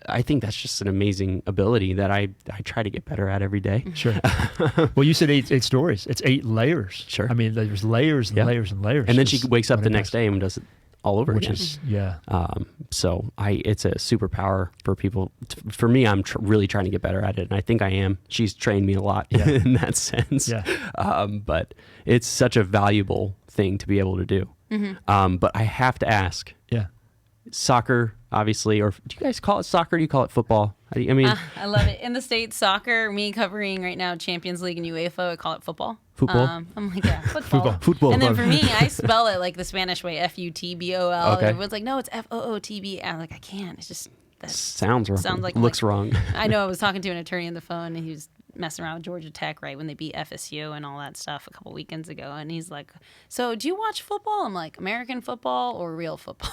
I think that's just an amazing ability that I try to get better at every day. Sure. Well, you said 8 stories. It's 8 layers. Sure. There's layers and layers and layers. And then she wakes up the next day and does it all over again. So it's a superpower for people. For me, I'm really trying to get better at it, and I think I am. She's trained me a lot in that sense. But it's such a valuable thing to be able to do. But I have to ask. Soccer, obviously, or do you guys call it soccer? Do you call it football? I mean, I love it. In the States, soccer, me covering right now Champions League and UEFA, I call it football. Football? I'm like, yeah, football. And then for me, I spell it like the Spanish way, F-U-T-B-O-L. Okay. Everyone's like, no, it's F-O-O-T-B. I'm like, I can't. It's just, that sounds wrong. Sounds like looks wrong. I know. I was talking to an attorney on the phone, and he was messing around with Georgia Tech right when they beat FSU and all that stuff a couple weekends ago, and he's like, so do you watch football? I'm like, American football or real football?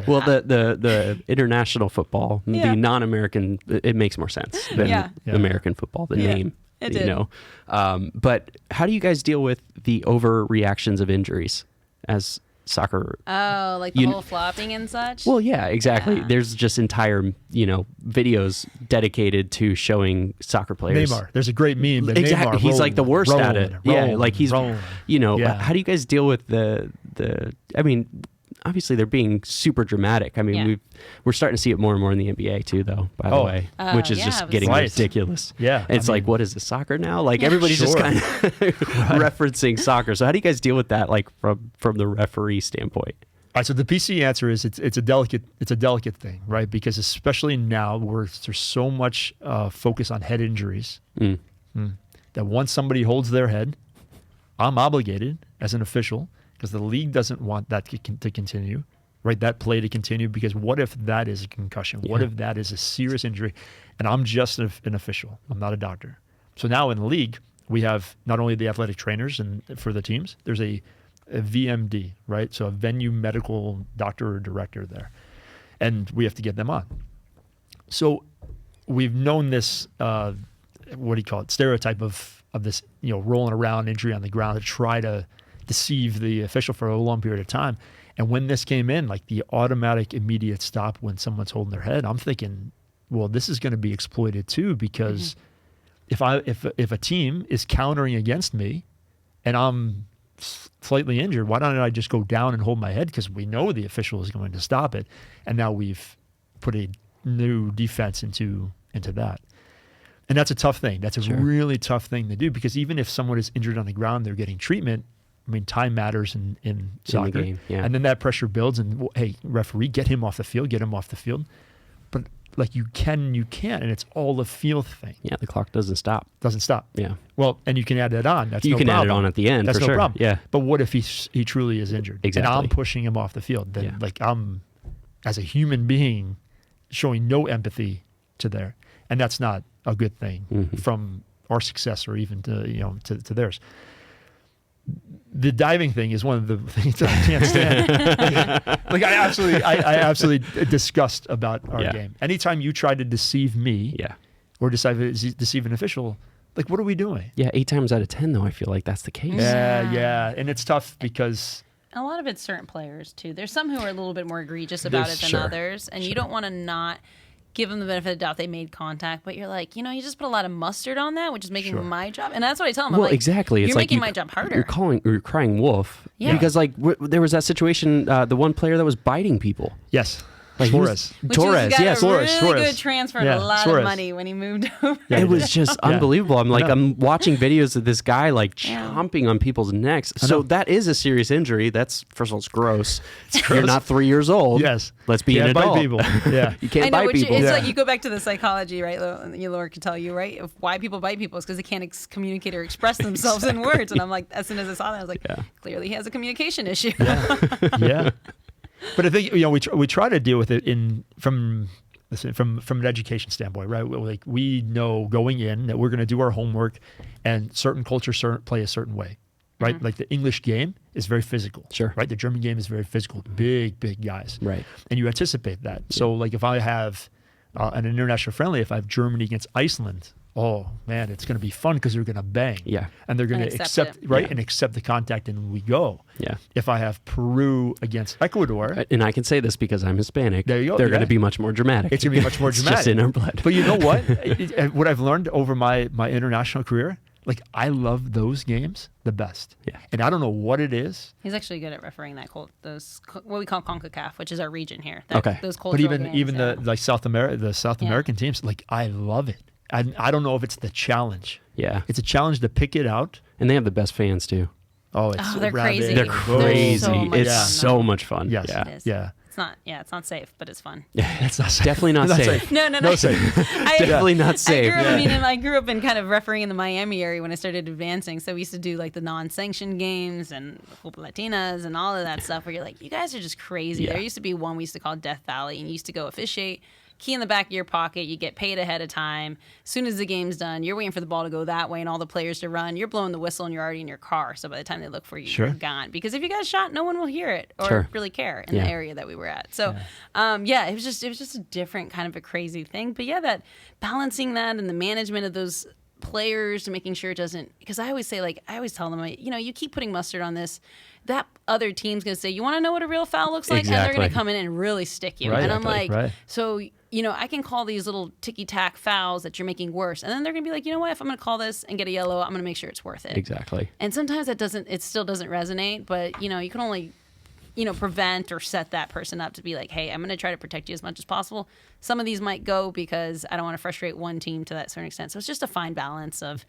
Well, the international football, the non-American, it makes more sense than American football, the name. It did. But how do you guys deal with the overreactions of injuries as soccer? Oh, like the whole flopping and such? Well, yeah, exactly. Yeah. There's just entire, videos dedicated to showing soccer players. Neymar. There's a great meme. That exactly. He's like the worst at it. Like he's, rolling. How do you guys deal with obviously they're being super dramatic. I mean, we're starting to see it more and more in the NBA too, though, by the way, which is just getting ridiculous. Yeah. It's like, what is this, soccer now? Like everybody's just kind of referencing soccer. So how do you guys deal with that, like from the referee standpoint? All right, so the PC answer is it's a delicate thing, right? Because especially now where there's so much focus on head injuries, that once somebody holds their head, I'm obligated as an official, because the league doesn't want that to continue, right? That play to continue, because what if that is a concussion? What if that is a serious injury? And I'm just an official. I'm not a doctor. So now in the league, we have not only the athletic trainers and for the teams, there's a VMD, right? So a venue medical doctor or director there. And we have to get them on. So we've known this, stereotype of this, rolling around injury on the ground to try to deceive the official for a long period of time. And when this came in, like the automatic immediate stop when someone's holding their head, I'm thinking, well, this is going to be exploited too, because if a team is countering against me and I'm slightly injured, why don't I just go down and hold my head? Because we know the official is going to stop it. And now we've put a new defense into that. And that's a tough thing. That's a really tough thing to do, because even if someone is injured on the ground, they're getting treatment. I mean, time matters in soccer. The game, and then that pressure builds, and hey, referee, get him off the field. But like you can and you can't, and it's all a feel thing. Yeah, the clock doesn't stop. Yeah. Well, and you can add that on. That's you no can problem. add it on at the end. That's for no sure. problem. Yeah. But what if he truly is injured? Exactly. And I'm pushing him off the field. Then I'm, as a human being, showing no empathy to there, and that's not a good thing from our success or even to theirs. The diving thing is one of the things that I can't stand. Like I absolutely disgust about our game. Anytime you try to deceive me, or deceive an official, like what are we doing? Yeah, 8 times out of 10 though, I feel like that's the case. Yeah, and it's tough because a lot of it's certain players too. There's some who are a little bit more egregious about it than others, and you don't want to not give them the benefit of the doubt they made contact, but you're like, you just put a lot of mustard on that, which is making my job. And that's what I tell them. Well, I'm like, exactly. You're making my job harder. You're crying wolf. Yeah. Because there was that situation, the one player that was biting people. Yes. Like Torres. Torres. Yes. A really good transfer and a lot of money when he moved over. It was just unbelievable. I'm watching videos of this guy chomping on people's necks. So that is a serious injury. That's, first of all, it's gross. You're not 3 years old. Yes. Let's be an adult. Bite people. Yeah. You can't bite people. It's like you go back to the psychology, right? Laura can tell you, right? Of why people bite people is because they can't communicate or express themselves in words. And I'm like, as soon as I saw that, I was like, clearly he has a communication issue. Yeah. But I think we try to deal with it from an education standpoint, right? Like we know going in that we're going to do our homework, and certain cultures play a certain way, right? Like the English game is very physical, right? The German game is very physical, big guys, right? And you anticipate that. So like if I have an international friendly, if I have Germany against Iceland, oh man, it's going to be fun because they're going to bang, and they're going to accept and accept the contact, and we go. Yeah. If I have Peru against Ecuador, and I can say this because I'm Hispanic, there you go. They're going to be much more dramatic. It's going to be much more dramatic. It's just in our blood. But you know what? What I've learned over my international career, Like, I love those games the best. Yeah. And I don't know what it is. He's actually good at refereeing those what we call CONCACAF, which is our region here. Okay. Those But even the South American teams, like, I love it. I don't know if it's the challenge. Yeah. It's a challenge to pick it out. And they have the best fans too. Oh, they're crazy. They're crazy. It's so much fun. Yes. Yeah. It is. Yeah. It's not safe, but it's fun. It's not safe. Definitely not safe. No. No safe. Definitely not safe. I grew up in kind of refereeing in the Miami area when I started advancing. So we used to do like the non-sanctioned games and Copa Latinas and all of that stuff where you're like, you guys are just crazy. Yeah. There used to be one we used to call Death Valley, and you used to go officiate, key in the back of your pocket, you get paid ahead of time. As soon as the game's done, you're waiting for the ball to go that way and all the players to run. You're blowing the whistle and you're already in your car. So by the time they look for you, you're gone. Because if you got shot, no one will hear it or really care in the area that we were at. So it was just a different kind of a crazy thing. But that balancing that and the management of those players and making sure it doesn't, because I always say, like, I always tell them, you keep putting mustard on this, that other team's going to say, you want to know what a real foul looks like? Exactly. And they're going to come in and really stick you. Right, and I'm exactly. like, Right. so, I can call these little ticky-tack fouls that you're making worse. And then they're going to be like, you know what, if I'm going to call this and get a yellow, I'm going to make sure it's worth it. Exactly. And sometimes it still doesn't resonate, but, you can only, prevent or set that person up to be like, hey, I'm going to try to protect you as much as possible. Some of these might go because I don't want to frustrate one team to that certain extent. So it's just a fine balance of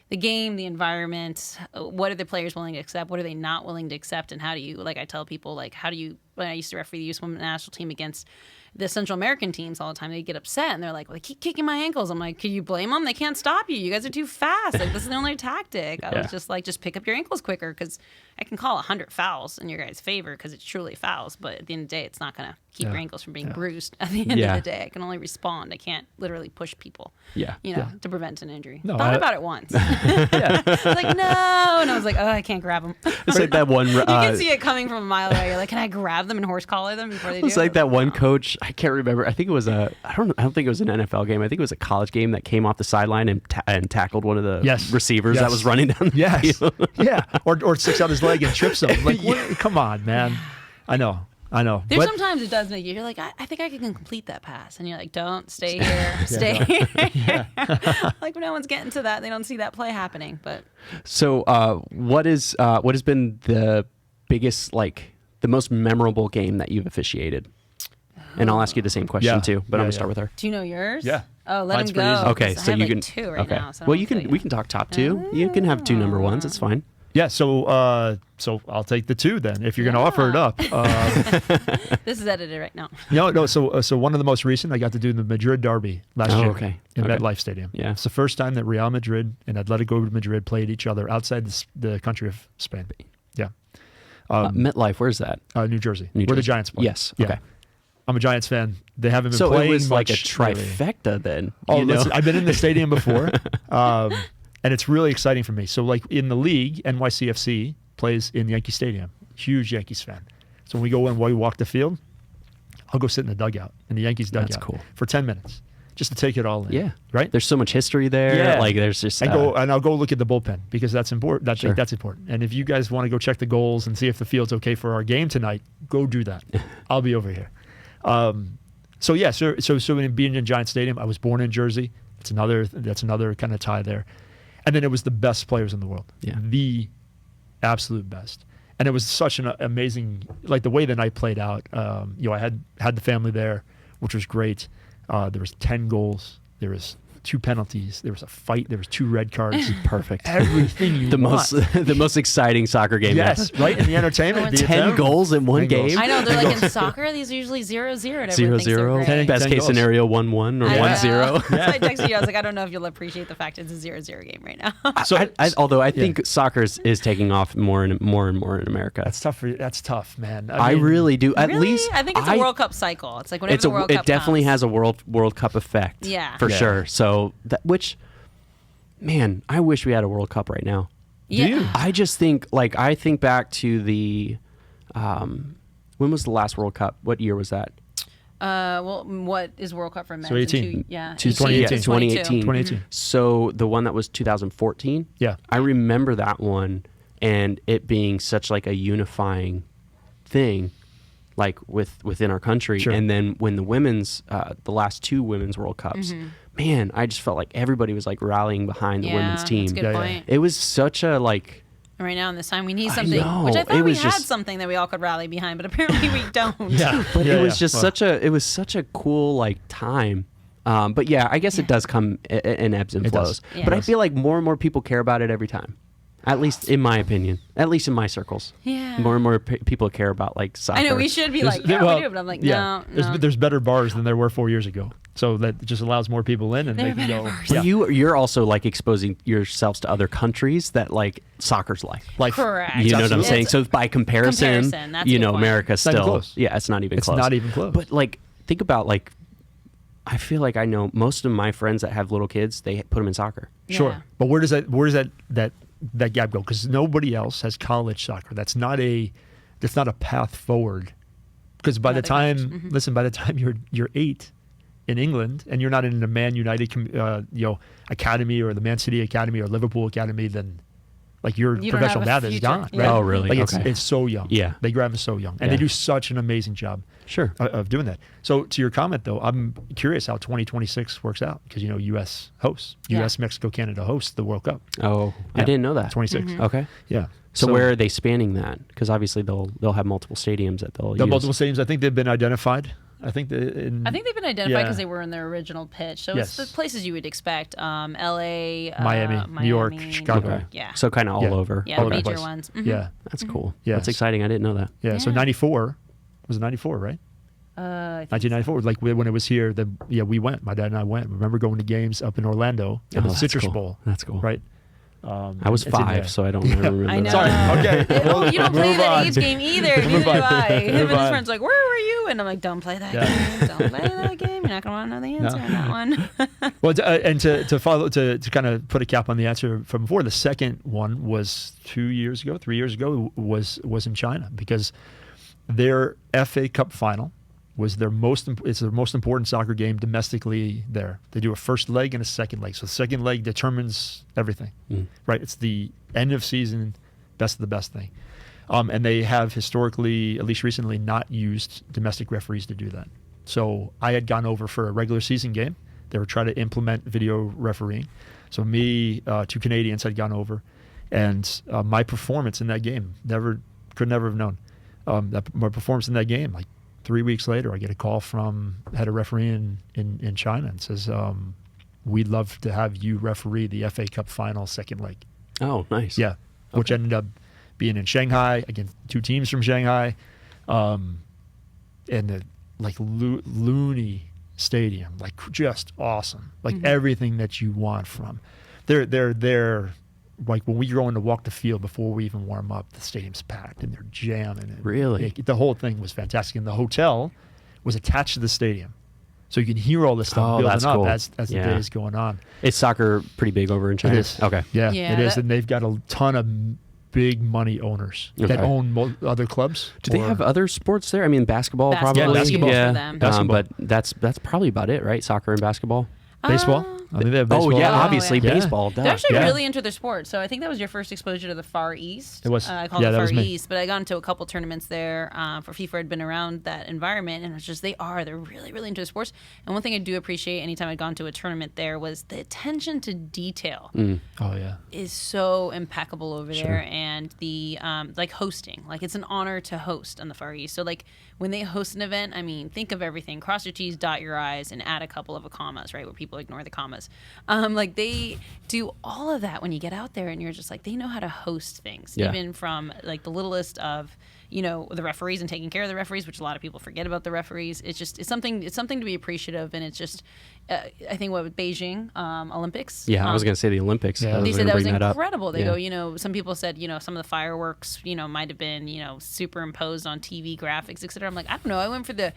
the game, the environment, what are the players willing to accept, what are they not willing to accept, and how do you, like I tell people, like, when I used to referee the U.S. Women's National Team against the Central American teams all the time, they get upset and they're like, well, they keep kicking my ankles. I'm like, can you blame them? They can't stop you. You guys are too fast. Like, this is the only tactic. I was just like, just pick up your ankles quicker, because I can call 100 fouls in your guys' favor because it's truly fouls. But at the end of the day, it's not going to keep your ankles from being bruised. At the end of the day, I can only respond. I can't literally push people, to prevent an injury. No, Thought about it once. I was like, no. And I was like, oh, I can't grab them. It's like that one. You can see it coming from a mile away. You're like, can I grab them and horse collar them before they do it? It's like that one coach. I can't remember. I think it was I don't think it was an NFL game. I think it was a college game that came off the sideline and tackled one of the receivers that was running down the field. Yeah. Or sticks out his leg and trips him. Like, come on, man. I know. There's sometimes it does make you're like, I think I can complete that pass. And you're like, don't, stay here, stay here. Like, no one's getting to that. They don't see that play happening. But so what has been the biggest, like, the most memorable game that you've officiated? And I'll ask you the same question too, but I'm gonna start with her. Do you know yours? Yeah. Oh, let Mine's him go. Okay, so you can two right now. So well, we can talk top two. You can have two number ones. It's fine. Yeah, so I'll take the two then, if you're going to offer it up. This is edited right now. No. So one of the most recent, I got to do the Madrid derby last year in MetLife Stadium. Yeah, it's the first time that Real Madrid and Atletico Madrid played each other outside the country of Spain. Yeah, MetLife, where's that? New Jersey. Where the Giants play. Yes. Yeah. Okay. I'm a Giants fan. They haven't been so playing it was much, like a trifecta really. Then. Listen, I've been in the stadium before, and it's really exciting for me. So, like, in the league, NYCFC plays in Yankee Stadium. Huge Yankees fan. So when we go in, while we walk the field, I'll go sit in the dugout, in the Yankees dugout. That's cool. For 10 minutes, just to take it all in. Yeah. Right? There's so much history there. Yeah. Like, there's just... And I'll go look at the bullpen, because that's important. I think that's important. And if you guys want to go check the goals and see if the field's okay for our game tonight, go do that. I'll be over here. So in being in Giant Stadium, I was born in Jersey. That's another kind of tie there. And then it was the best players in the world. Yeah. The absolute best. And it was such an amazing, like, the way the night played out. I had the family there, which was great. There was 10 goals. There was 2 penalties. There was a fight. There was 2 red cards. Perfect. Everything you want. The most exciting soccer game. Yes, right? In the entertainment. 10 goals in one game. I know. They're like, in soccer, these are usually 0-0. 0-0. Best case scenario, 1-1 or 1-0. Yeah. I texted you. I was like, I don't know if you'll appreciate the fact it's a 0-0 game right now. Although I think soccer is taking off more and more in America. That's tough, man. I really do. At least I think it's a World Cup cycle. It's like whenever the World Cup it definitely comes. has a World Cup effect. Yeah. For sure. So man, I wish we had a World Cup right now. Yeah. Do you? I just think, like, I think back to the, when was the last World Cup? What year was that? Well, what is World Cup for men? So 18. 2018. So the one that was 2014. Yeah. I remember that one, and it being such like a unifying thing, like within our country. Sure. And then when the women's, the last 2 women's World Cups, man, I just felt like everybody was like rallying behind the women's team. That's a good point. It was such a like. Right now in this time we need something, I which I thought we had just something that we all could rally behind, but apparently we don't. But it was just such a cool like time. But yeah, I guess it does come in ebbs and flows. Yeah. But I feel like more and more people care about it every time. At least in my opinion, at least in my circles. Yeah. More and more people care about like soccer. I know we should be like, we do, but I'm like, no. There's better bars than there were 4 years ago. So that just allows more people in, and they can go. Yeah. You're also like exposing yourselves to other countries that like soccer's like. Correct. You know what I'm saying? So by comparison that's America's still it's not even close. It's not even close. But like think about like I feel like I know most of my friends that have little kids, they put them in soccer. Yeah. Sure. But where does that gap go? Because nobody else has college soccer. That's not a path forward. Because by the time by the time you're 8 in England and you're not in the Man United academy or the Man City academy or Liverpool academy, then like your professional path is gone. Yeah. Right? Oh, really? Like okay. it's so young. Yeah. They grab us so young, and they do such an amazing job. Sure. Of doing that. So to your comment though, I'm curious how 2026 works out because U.S. hosts, U.S., Mexico, Canada hosts the World Cup. Oh, I didn't know that. 26. Okay. Yeah. So where are they spanning that? Because obviously they'll have multiple stadiums that they'll use. Multiple stadiums. I think they've been identified. I think they've been identified because they were in their original pitch. So it's the places you would expect: L.A., Miami, New York, Chicago. Okay. Yeah. So kind of all over. Yeah, the major ones. Mm-hmm. Yeah, that's cool. Yeah, that's exciting. I didn't know that. Yeah. So 94 was it 94, right? 1994. Like when it was here, we went. My dad and I went. Remember going to games up in Orlando in the Citrus Bowl. That's cool. Right. I was 5, so I don't remember. I know. Sorry. Okay. You don't play the Age game either. Neither do I. Him and his friends like, where were you? And I'm like, don't play that game. Don't play that game. You're not gonna want to know the answer on that one. Well, and to follow to kind of put a cap on the answer from before, the second one was 3 years ago was in China because their FA Cup final was it's their most important soccer game domestically there. They do a first leg and a second leg. So the second leg determines everything, right? It's the end of season, best of the best thing. And they have historically, at least recently, not used domestic referees to do that. So I had gone over for a regular season game. They were trying to implement video refereeing. So me, 2 Canadians had gone over. And my performance in that game, could never have known. My performance in that game, like 3 weeks later, I get a call from head of refereeing in China and says, we'd love to have you referee the FA Cup final second leg. Oh, nice. Yeah, which ended up being in Shanghai, against 2 teams from Shanghai, and the like loony stadium, like just awesome, like everything that you want from. They're like when we go in to walk the field before we even warm up, the stadium's packed and they're jamming. And really? The whole thing was fantastic. And the hotel was attached to the stadium. So you can hear all this stuff building up as the day is going on. Is soccer pretty big over in China? It is. Okay. Yeah, it is. And they've got a ton of big money owners that own other clubs. Do they have other sports there? I mean, basketball probably. Yeah, basketball. Basketball. But that's probably about it, right? Soccer and basketball? Baseball? I think they have baseball. Oh, yeah, obviously baseball. They're actually really into their sport. So I think that was your first exposure to the Far East. It was. I called it the Far East, but I got into a couple tournaments there for FIFA. I'd been around that environment, and it's just they're really, really into sports. And one thing I do appreciate anytime I'd gone to a tournament there was the attention to detail. Oh, yeah. Is so impeccable over there, and the like hosting. Like it's an honor to host on the Far East. So like when they host an event, I mean, think of everything: cross your T's, dot your I's, and add a couple of commas, right? Where people ignore the commas. Like they do all of that when you get out there, and you're just like, they know how to host things, even from like the littlest of the referees and taking care of the referees, which a lot of people forget about the referees. It's something to be appreciative, and it's just I think with Beijing Olympics. Yeah, I was going to say the Olympics. Yeah. They said that was incredible. They go, some people said, some of the fireworks, might have been, superimposed on TV graphics, etc. I'm like, I don't know. I went for the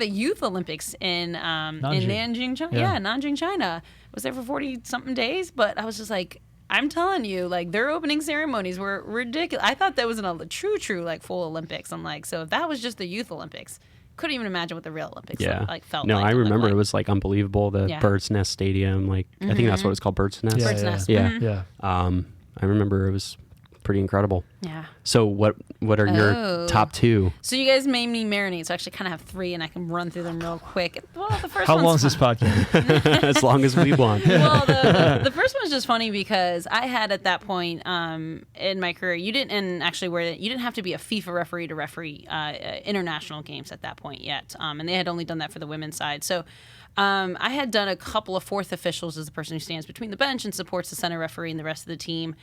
Youth Olympics in Nanjing, China. Yeah, Nanjing, China. I was there for 40-something days, but I was just like, I'm telling you, like their opening ceremonies were ridiculous. I thought that was a true like full Olympics. I'm like, so if that was just the Youth Olympics, couldn't even imagine what the real Olympics felt like. No, I remember it was like unbelievable. The Bird's Nest Stadium, like I think that's what it's called, Bird's Nest. Bird's Nest. Yeah. I remember it was pretty incredible. Yeah. So what are your top two? So you guys made me marinate. So I actually kind of have three, and I can run through them real quick. Well, the first How long is fun. this podcast? As long as we want. Well, the first one's just funny because I had at that point in my career, you didn't have to be a FIFA referee to referee international games at that point yet, and they had only done that for the women's side. So I had done a couple of fourth officials as the person who stands between the bench and supports the center referee and the rest of the team.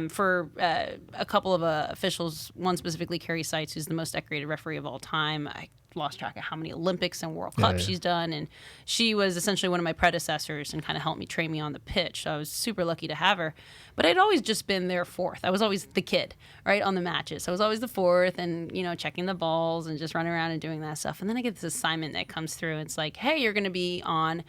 For a couple of officials, one specifically, Carrie Seitz, who's the most decorated referee of all time. I lost track of how many Olympics and World Cups she's done, and she was essentially one of my predecessors and kind of helped me train me on the pitch. So I was super lucky to have her. But I'd always just been their fourth. I was always the kid, right, on the matches. I was always the fourth and, checking the balls and just running around and doing that stuff. And then I get this assignment that comes through. It's like, hey, you're going to be on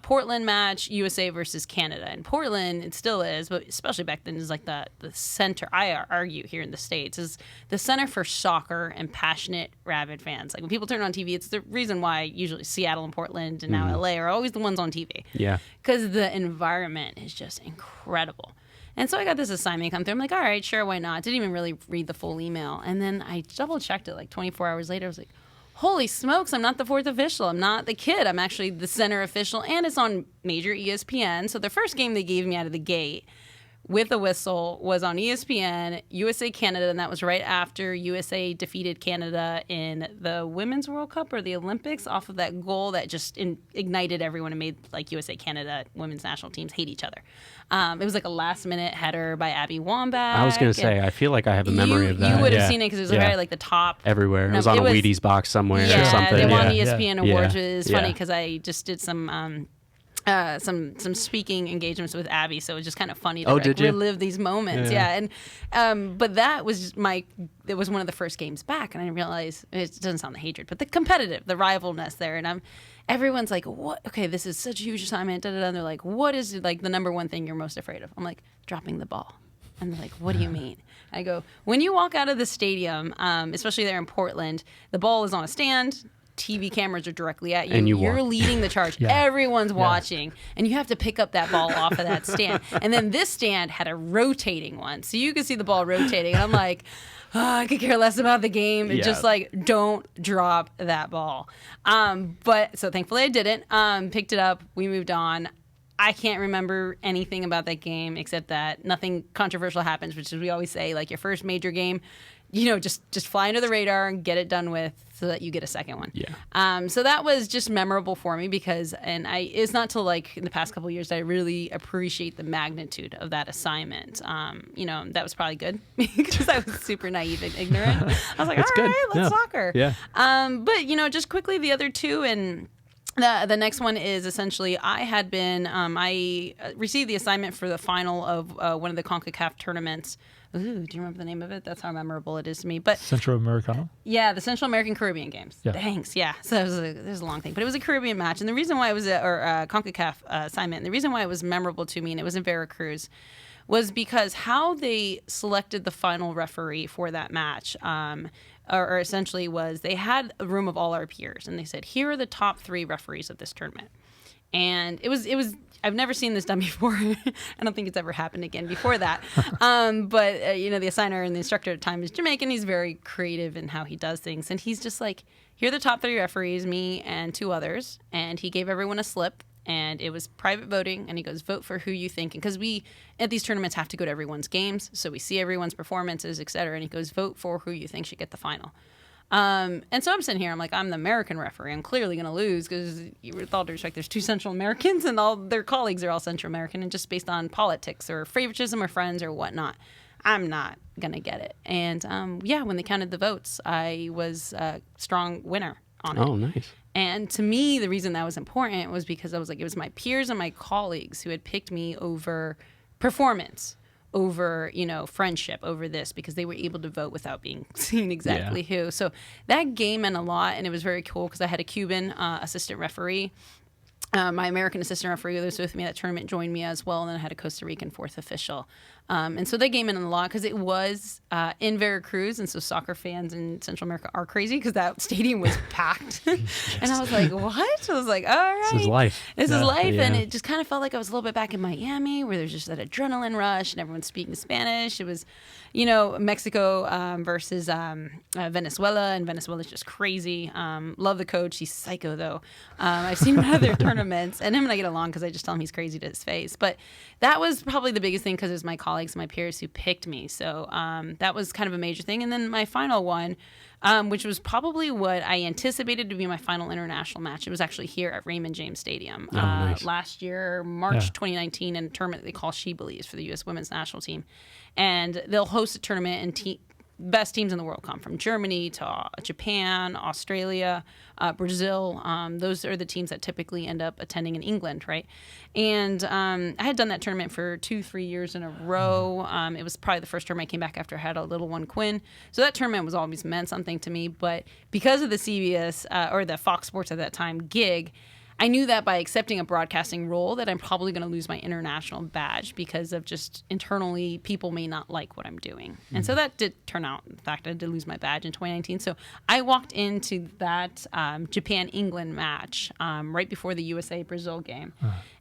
Portland match, USA versus Canada. And Portland, it still is, but especially back then, is like the center, I argue here in the States, is the center for soccer and passionate, rabid fans. Like when people turn on TV, it's the reason why usually Seattle and Portland and now LA are always the ones on TV. Yeah. Because the environment is just incredible. And so I got this assignment come through. I'm like, all right, sure, why not? Didn't even really read the full email. And then I double-checked it like 24 hours later. I was like, holy smokes, I'm not the fourth official. I'm not the kid. I'm actually the center official, and it's on major ESPN. So the first game they gave me out of the gate with a whistle was on ESPN, USA-Canada, and that was right after USA defeated Canada in the Women's World Cup or the Olympics off of that goal that just ignited everyone and made like USA-Canada women's national teams hate each other. It was like a last-minute header by Abby Wambach. I was going to say, I feel like I have a memory of that. You would have seen it because it was right like the top. Everywhere. It was on a Wheaties box somewhere or something. They won the ESPN Awards, which is funny because I just did some speaking engagements with Abby, so it was just kind of funny to relive these moments. And but that was it was one of the first games back, and I didn't realize, it doesn't sound like hatred, but the competitive, the rivalness there, and everyone's like, what? Okay, this is such a huge assignment. And they're like, what is like the number one thing you're most afraid of? I'm like, dropping the ball. And they're like, what do you mean? I go, when you walk out of the stadium, especially there in Portland, the ball is on a stand. TV cameras are directly at you. And you're leading the charge. Everyone's watching. And you have to pick up that ball off of that stand. And then this stand had a rotating one. So you could see the ball rotating. And I'm like, I could care less about the game. It's just like, don't drop that ball. But so thankfully I didn't. Picked it up. We moved on. I can't remember anything about that game except that nothing controversial happens, which is we always say, like your first major game, just fly under the radar and get it done with so that you get a second one. Yeah. So that was just memorable for me because, it's not till like in the past couple of years that I really appreciate the magnitude of that assignment. That was probably good because I was super naive and ignorant. I was like, all right, let's soccer. Yeah. But just quickly the other two, and the next one is essentially I had been I received the assignment for the final of one of the CONCACAF tournaments. Ooh, do you remember the name of it? That's how memorable it is to me. But Central Americano? Yeah, the Central American Caribbean Games. Yeah. Thanks. Yeah. So it was a long thing. But it was a Caribbean match. And the reason why it was a CONCACAF assignment, and the reason why it was memorable to me, and it was in Veracruz, was because how they selected the final referee for that match, or essentially was they had a room of all our peers. And they said, here are the top 3 referees of this tournament. And it was I've never seen this done before. I don't think it's ever happened again before that. But the assigner and the instructor at the time is Jamaican. He's very creative in how he does things. And he's just like, here are the top 3 referees, me and 2 others. And he gave everyone a slip. And it was private voting. And he goes, vote for who you think. Because we, at these tournaments, have to go to everyone's games. So we see everyone's performances, et cetera. And he goes, vote for who you think should get the final. And so I'm sitting here, I'm like, I'm the American referee. I'm clearly going to lose because, with all due respect, there's 2 Central Americans and all their colleagues are all Central American. And just based on politics or favoritism or friends or whatnot, I'm not going to get it. And, when they counted the votes, I was a strong winner on it. Oh, nice. And to me, the reason that was important was because I was like, it was my peers and my colleagues who had picked me over performance, over, friendship, over this, because they were able to vote without being seen exactly who. So that game meant a lot, and it was very cool because I had a Cuban assistant referee. My American assistant referee who was with me at that tournament joined me as well, and then I had a Costa Rican fourth official. And so they came in a lot because it was in Veracruz, and so soccer fans in Central America are crazy because that stadium was packed. Yes. And I was like, what? I was like, all right. This is life. This is life. Yeah. And it just kind of felt like I was a little bit back in Miami where there's just that adrenaline rush and everyone's speaking Spanish. It was, Mexico versus Venezuela, and Venezuela's just crazy. Love the coach. He's psycho, though. I've seen him at other tournaments, and him and I get along because I just tell him he's crazy to his face. But that was probably the biggest thing because it was my colleagues, my peers who picked me. So that was kind of a major thing. And then my final one, which was probably what I anticipated to be my final international match. It was actually here at Raymond James Stadium nice. Last year, March 2019, in a tournament they call She Believes for the U.S. women's national team. And they'll host a tournament, and best teams in the world come from Germany to Japan, Australia, Brazil. Those are the teams that typically end up attending in England, right? And I had done that tournament for 2-3 years in a row. It was probably the first tournament I came back after I had a little one, Quinn. So that tournament was always meant something to me. But because of the CBS or the Fox Sports at that time gig, I knew that by accepting a broadcasting role that I'm probably going to lose my international badge because of just internally people may not like what I'm doing. Mm-hmm. And so that did turn out. In fact, I did lose my badge in 2019. So I walked into that Japan-England match right before the USA-Brazil game,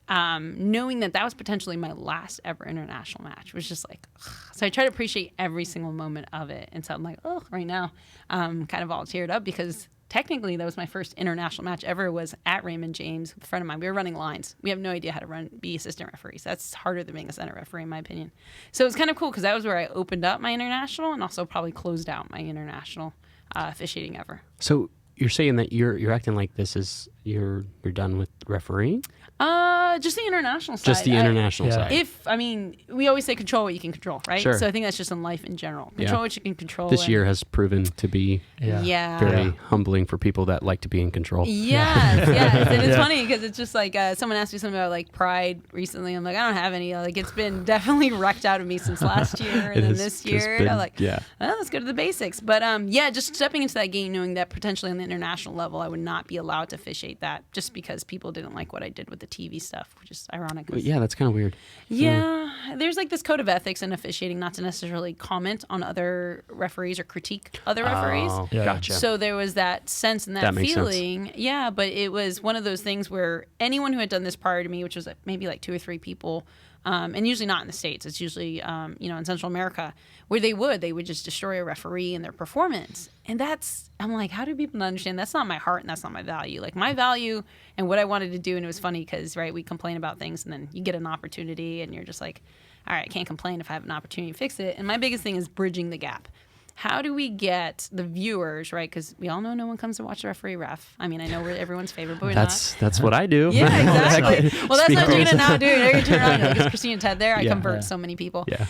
knowing that was potentially my last ever international match. It was just like, ugh. So I try to appreciate every single moment of it. And so I'm like, oh, right now, kind of all teared up because technically, that was my first international match ever. Was at Raymond James with a friend of mine. We were running lines. We have no idea how to be assistant referees. That's harder than being a center referee, in my opinion. So it was kind of cool because that was where I opened up my international and also probably closed out my international officiating ever. So you're saying that you're acting like this is you're done with refereeing? Just the international side. Just the international side. We always say control what you can control, right? Sure. So I think that's just in life in general. Control what you can control. This year has proven to be very humbling for people that like to be in control. Yes. And it's funny because it's just like someone asked me something about like pride recently. I'm like, I don't have any. Like it's been definitely wrecked out of me since last year and then this year. And I'm like, well, let's go to the basics. But just stepping into that game, knowing that potentially on the international level, I would not be allowed to officiate that just because people didn't like what I did with the TV stuff, which is ironic. Yeah, that's kind of weird. Yeah, there's like this code of ethics in officiating not to necessarily comment on other referees or critique other referees. Gotcha. So there was that sense and that feeling. Sense. Yeah, but it was one of those things where anyone who had done this prior to me, which was maybe like 2 or 3 people, and usually not in the States, it's usually in Central America, where they would just destroy a referee and their performance. And I'm like, how do people not understand? That's not my heart and that's not my value. Like my value and what I wanted to do, and it was funny because, right, we complain about things and then you get an opportunity and you're just like, all right, I can't complain if I have an opportunity to fix it. And my biggest thing is bridging the gap. How do we get the viewers, right? Because we all know no one comes to watch the referee ref. I mean, I know we're everyone's favorite, but we're not. That's what I do. Yeah, exactly. Well, that's what you're going to now do. You're going to turn around and is Christina Ted there? I convert so many people. Yeah.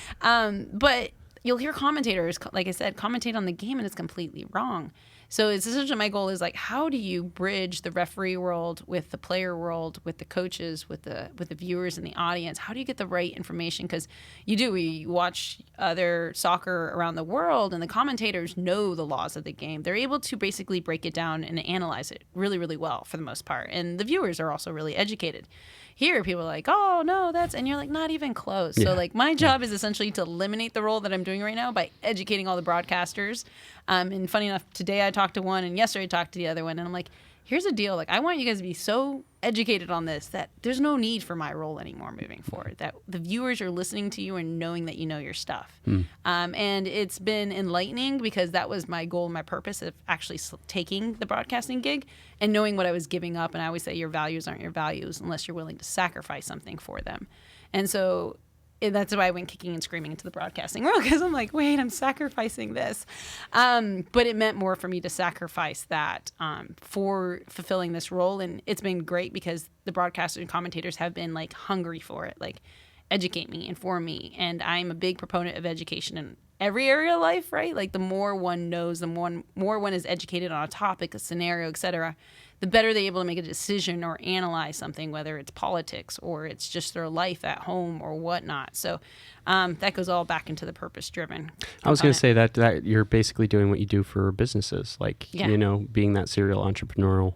But you'll hear commentators, like I said, commentate on the game, and it's completely wrong. So it's essentially my goal is like, how do you bridge the referee world with the player world, with the coaches, with the viewers and the audience? How do you get the right information? Because we watch other soccer around the world, and the commentators know the laws of the game. They're able to basically break it down and analyze it really, really well for the most part. And the viewers are also really educated. Here, people are like, oh, no, and you're like, not even close. Yeah. So, like, my job is essentially to eliminate the role that I'm doing right now by educating all the broadcasters. And funny enough, today I talked to one, and yesterday I talked to the other one, and I'm like, here's the deal. Like, I want you guys to be so educated on this that there's no need for my role anymore moving forward, that the viewers are listening to you and knowing that you know your stuff. And it's been enlightening because that was my goal and my purpose of actually taking the broadcasting gig and knowing what I was giving up. And I always say your values aren't your values unless you're willing to sacrifice something for them. And so that's why I went kicking and screaming into the broadcasting world, because I'm like, wait, I'm sacrificing this. But it meant more for me to sacrifice that for fulfilling this role. And it's been great because the broadcasters and commentators have been like hungry for it, like educate me, inform me. And I'm a big proponent of education in every area of life, right? Like the more one knows, the more one is educated on a topic, a scenario, et cetera, the better they're able to make a decision or analyze something, whether it's politics or it's just their life at home or whatnot. So that goes all back into the purpose-driven. I was going to say that you're basically doing what you do for businesses, like, being that serial entrepreneur.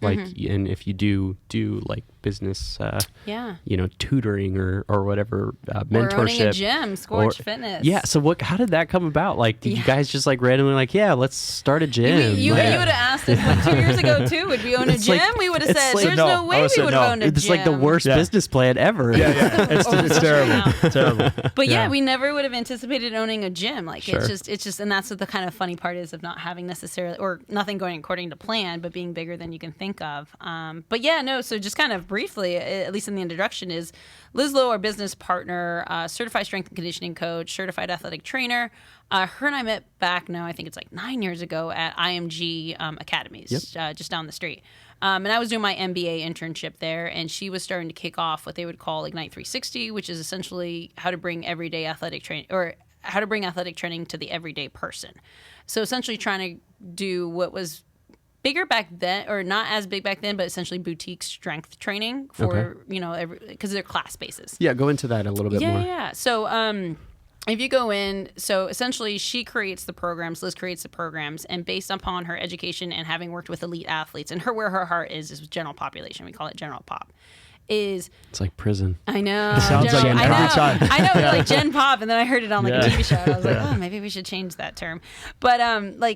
like, and if you do like business, tutoring or whatever, mentorship. Or owning a gym, Scorch Fitness. Yeah. So how did that come about? Like, did you guys just like randomly like, let's start a gym? You would have asked us 2 years ago too. Would we own a gym? We would have said, there's no way we would have owned a gym. It's like the worst business plan ever. Yeah. It's terrible. Terrible. But we never would have anticipated owning a gym. Like it's just, and that's what the kind of funny part is of not having necessarily, or nothing going according to plan, but being bigger than you can think of. So just kind of briefly, at least in the introduction, is Liz Lowe, our business partner, certified strength and conditioning coach, certified athletic trainer. Her and I met back now, I think it's like 9 years ago at IMG Academies, just down the street. And I was doing my MBA internship there, and she was starting to kick off what they would call Ignite 360, which is essentially how to bring everyday athletic training, or how to bring athletic training to the everyday person. So essentially trying to do what was bigger back then, or not as big back then, but essentially boutique strength training for, because they're class bases. Yeah, go into that a little bit more. Yeah. So if you go in, so essentially she creates the programs, Liz creates the programs, and based upon her education and having worked with elite athletes, and where her heart is general population. We call it general pop. It's like prison. I know. It sounds like every time. I know, like Gen Pop, and then I heard it on like a TV show. And I was like, maybe we should change that term. But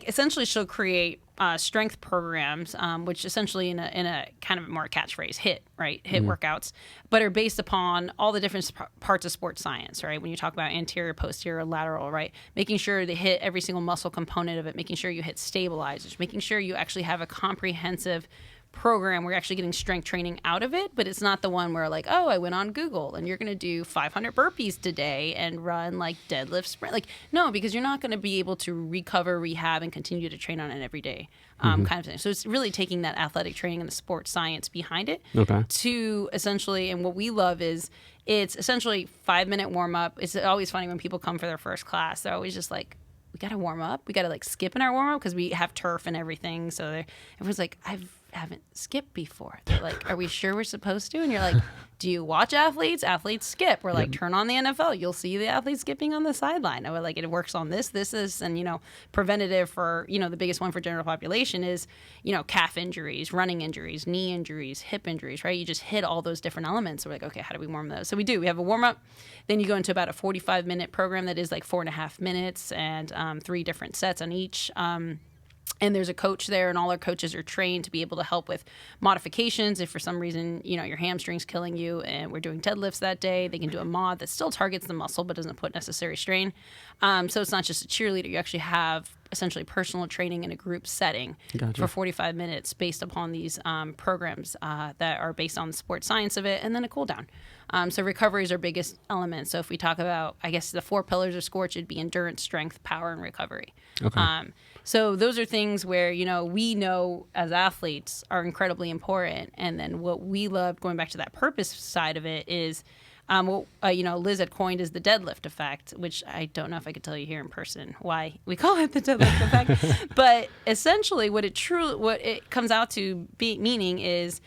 essentially, she'll create strength programs, which essentially in a kind of more catchphrase, HIIT workouts, but are based upon all the different parts of sports science, right? When you talk about anterior, posterior, lateral, right? Making sure they hit every single muscle component of it, making sure you hit stabilizers, making sure you actually have a comprehensive program where you're actually getting strength training out of it, but it's not the one where like, I went on Google and you're going to do 500 burpees today and run like deadlift sprint. Like, no, because you're not going to be able to recover, rehab, and continue to train on it every day, kind of thing. So it's really taking that athletic training and the sports science behind it to essentially, and what we love is it's essentially 5-minute warm up. It's always funny when people come for their first class. They're always just like, we got to warm up. We got to like skip in our warm up because we have turf and everything. So everyone's like, haven't skipped before. They're like, are we sure we're supposed to? And you're like, do you watch athletes? Athletes skip. We're like, turn on the NFL. You'll see the athletes skipping on the sideline. And we're like, it works on this, and, preventative for, the biggest one for general population is, calf injuries, running injuries, knee injuries, hip injuries, right? You just hit all those different elements. So we're like, okay, how do we warm those? So we have a warm up. Then you go into about a 45-minute program that is like 4.5 minutes and 3 different sets on each. And there's a coach there, and all our coaches are trained to be able to help with modifications. If for some reason, your hamstring's killing you and we're doing deadlifts that day, they can do a mod that still targets the muscle but doesn't put necessary strain. So it's not just a cheerleader. You actually have essentially personal training in a group setting for 45 minutes based upon these programs that are based on the sports science of it, and then a cool down. So recovery is our biggest element. So if we talk about, I guess, the 4 pillars of Scorch, it'd be endurance, strength, power, and recovery. Okay. So those are things where, we know as athletes are incredibly important. And then what we love, going back to that purpose side of it, is Liz had coined as the Deadlift Effect, which I don't know if I could tell you here in person why we call it the Deadlift Effect. But essentially what it comes out to meaning is,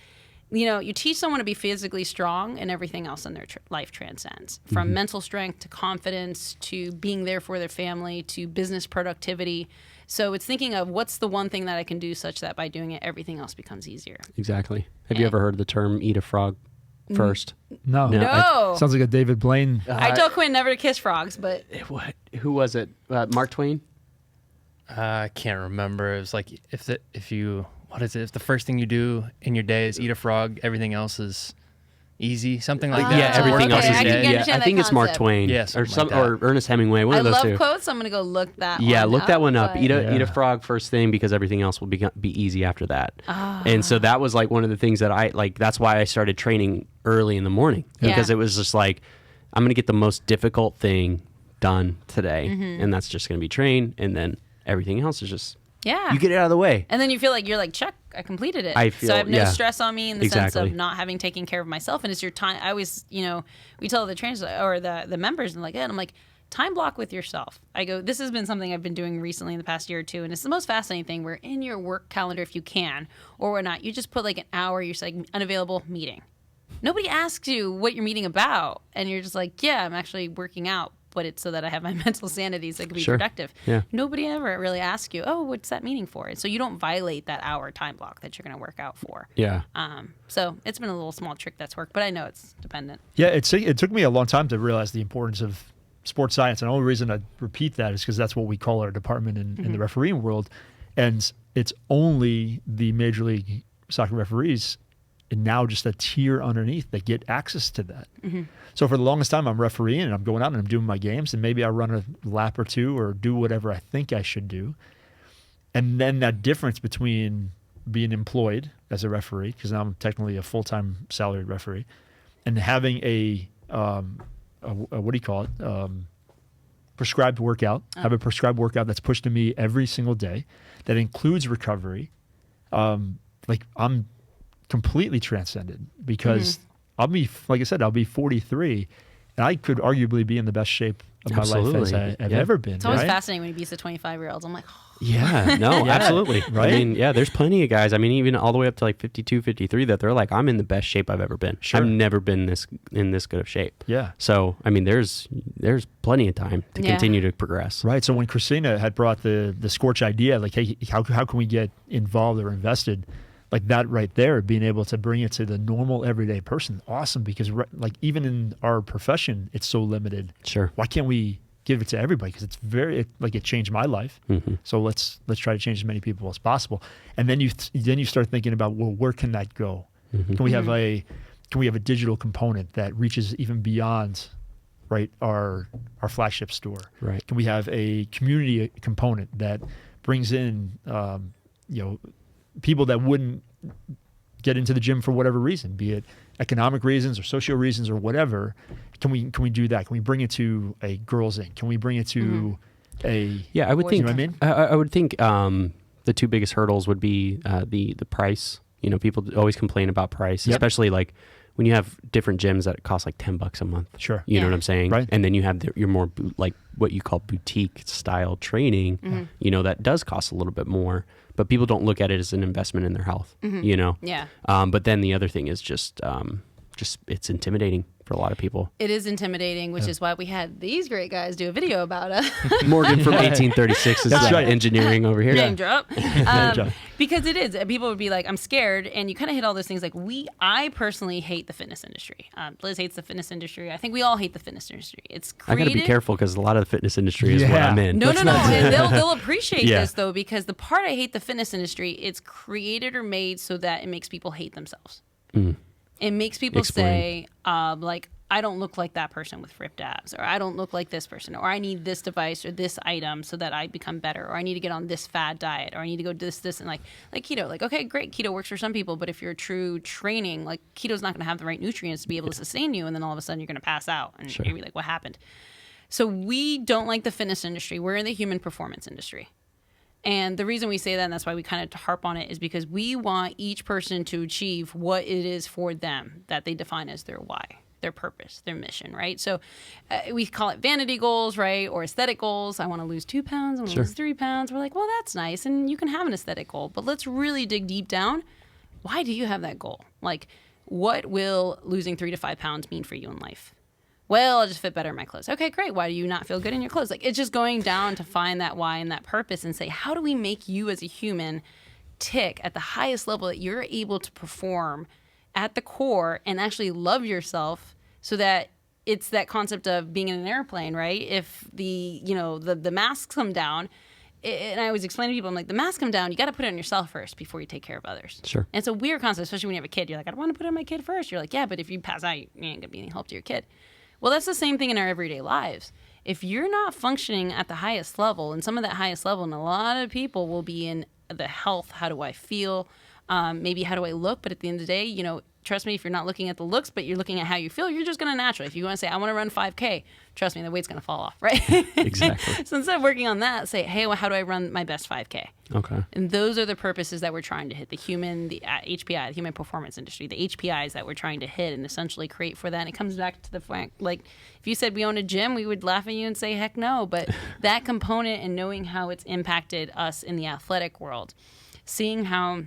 you teach someone to be physically strong, and everything else in their life transcends. From mental strength to confidence to being there for their family to business productivity. So it's thinking of what's the one thing that I can do such that by doing it, everything else becomes easier. Exactly. Have you ever heard the term eat a frog first? No. Sounds like a David Blaine. I told Quinn never to kiss frogs, but... Who was it? Mark Twain? I can't remember. It was like, if the first thing you do in your day is eat a frog, everything else is easy, something like that. Yeah, everything else is I think it's Mark Twain. Yes, or Ernest Hemingway. One of those two. I love quotes. So I'm going to go look that one up. Yeah, look that one up. Eat a frog first thing because everything else will be easy after that. And so that was like one of the things that I like. That's why I started training early in the morning, because it was just like, I'm going to get the most difficult thing done today, and that's just going to be train, and then everything else is just you get it out of the way, and then you feel like you're like, check, I completed it. So I have no stress on me in the sense of not having taken care of myself, and it's your time. I always, we tell the trainers or the members, and I'm like, time block with yourself. I go, this has been something I've been doing recently in the past year or two, and it's the most fascinating thing where in your work calendar, if you can or not, you just put like an hour, you're like unavailable meeting. Nobody asks you what you're meeting about, and you're just like, yeah, I'm actually working out but it's so that I have my mental sanity so I can be Sure. productive. Yeah. Nobody ever really asks you, oh, what's that meaning for? So you don't violate that hour time block that you're going to work out for. Yeah. So it's been a little small trick that's worked, but I know it's dependent. Yeah, it took me a long time to realize the importance of sports science. And the only reason I repeat that is because that's what we call our department in the refereeing world. And it's only the Major League Soccer referees and now just a tier underneath that get access to that. So for the longest time, I'm refereeing and I'm going out and I'm doing my games, and maybe I run a lap or two or do whatever I think I should do. And then that difference between being employed as a referee, because now I'm technically a full-time salaried referee, and having a what do you call it? Prescribed workout. Have a prescribed workout that's pushed to me every single day that includes recovery. Like I'm completely transcended because I'll be, like I said, I'll be 43 and I could arguably be in the best shape of my life as I've ever been. It's always fascinating when you beat the 25-year-olds. I'm like, yeah, no, absolutely. Right? I mean, yeah, there's plenty of guys. I mean, even all the way up to like 52, 53 that they're like, I'm in the best shape I've ever been. Sure. I've never been in this good of shape. Yeah. So, I mean, there's plenty of time to continue to progress. Right. So when Christina had brought the Scorch idea, like, hey, how can we get involved or invested? Like that right there, being able to bring it to the normal everyday person, awesome. Because like even in our profession, it's so limited. Sure. Why can't we give it to everybody? Because it's it changed my life. So let's try to change as many people as possible. And then you start thinking about, well, where can that go? Can we have a digital component that reaches even beyond, right, our flagship store? Right. Can we have a community component that brings in people that wouldn't get into the gym for whatever reason, be it economic reasons or social reasons or whatever? Can we do that? Can we bring it to a Girls Inc? Can we bring it to a... Yeah, I would think, you know what I mean? I would think the two biggest hurdles would be the price. You know, people always complain about price, especially like when you have different gyms that cost like $10 a month. Sure. You know what I'm saying? Right. And then you have your more like what you call boutique style training, you know, that does cost a little bit more, but people don't look at it as an investment in their health, you know? Yeah. But then the other thing is just it's intimidating for a lot of people. It is intimidating, which is why we had these great guys do a video about it. Morgan from 1836 is That's right. engineering over here. Name drop. Because it is. People would be like, I'm scared. And you kind of hit all those things. Like I personally hate the fitness industry. Liz hates the fitness industry. I think we all hate the fitness industry. It's created. I got to be careful because a lot of the fitness industry is what I'm in. No. And they'll appreciate this, though, because the part I hate the fitness industry, it's created or made so that it makes people hate themselves. It makes people say, like, I don't look like that person with ripped abs, or I don't look like this person, or I need this device or this item so that I become better, or I need to get on this fad diet, or I need to go this, and like keto. Like, okay, great, keto works for some people, but if you're true training, like keto's not going to have the right nutrients to be able to sustain you, and then all of a sudden you're going to pass out, and you're going to be like, what happened? So we don't like the fitness industry. We're in the human performance industry. And the reason we say that, and that's why we kind of harp on it, is because we want each person to achieve what it is for them that they define as their why, their purpose, their mission, right? So we call it vanity goals, right? Or aesthetic goals. I want to lose 2 pounds. I want to lose 3 pounds. We're like, well, that's nice. And you can have an aesthetic goal. But let's really dig deep down. Why do you have that goal? Like, what will losing 3 to 5 pounds mean for you in life? Well, I'll just fit better in my clothes. Okay, great. Why do you not feel good in your clothes? Like, it's just going down to find that why and that purpose and say, how do we make you as a human tick at the highest level that you're able to perform at the core and actually love yourself, so that it's that concept of being in an airplane, right? If the masks come down, and I always explain to people, I'm like, the masks come down, you got to put it on yourself first before you take care of others. Sure. And it's a weird concept, especially when you have a kid. You're like, I don't want to put it on my kid first. You're like, yeah, but if you pass out, you ain't going to be any help to your kid. Well, that's the same thing in our everyday lives. If you're not functioning at the highest level, and some of that highest level, and a lot of people will be in the health, how do I feel, maybe how do I look, but at the end of the day, trust me, if you're not looking at the looks, but you're looking at how you feel, you're just going to naturally. If you want to say, I want to run 5K, trust me, the weight's going to fall off, right? Exactly. So instead of working on that, say, hey, well, how do I run my best 5K? Okay. And those are the purposes that we're trying to hit, the HPI, the human performance industry, the HPIs that we're trying to hit and essentially create for that. And it comes back to the fact, like, if you said we own a gym, we would laugh at you and say, heck no. But that component and knowing how it's impacted us in the athletic world, seeing how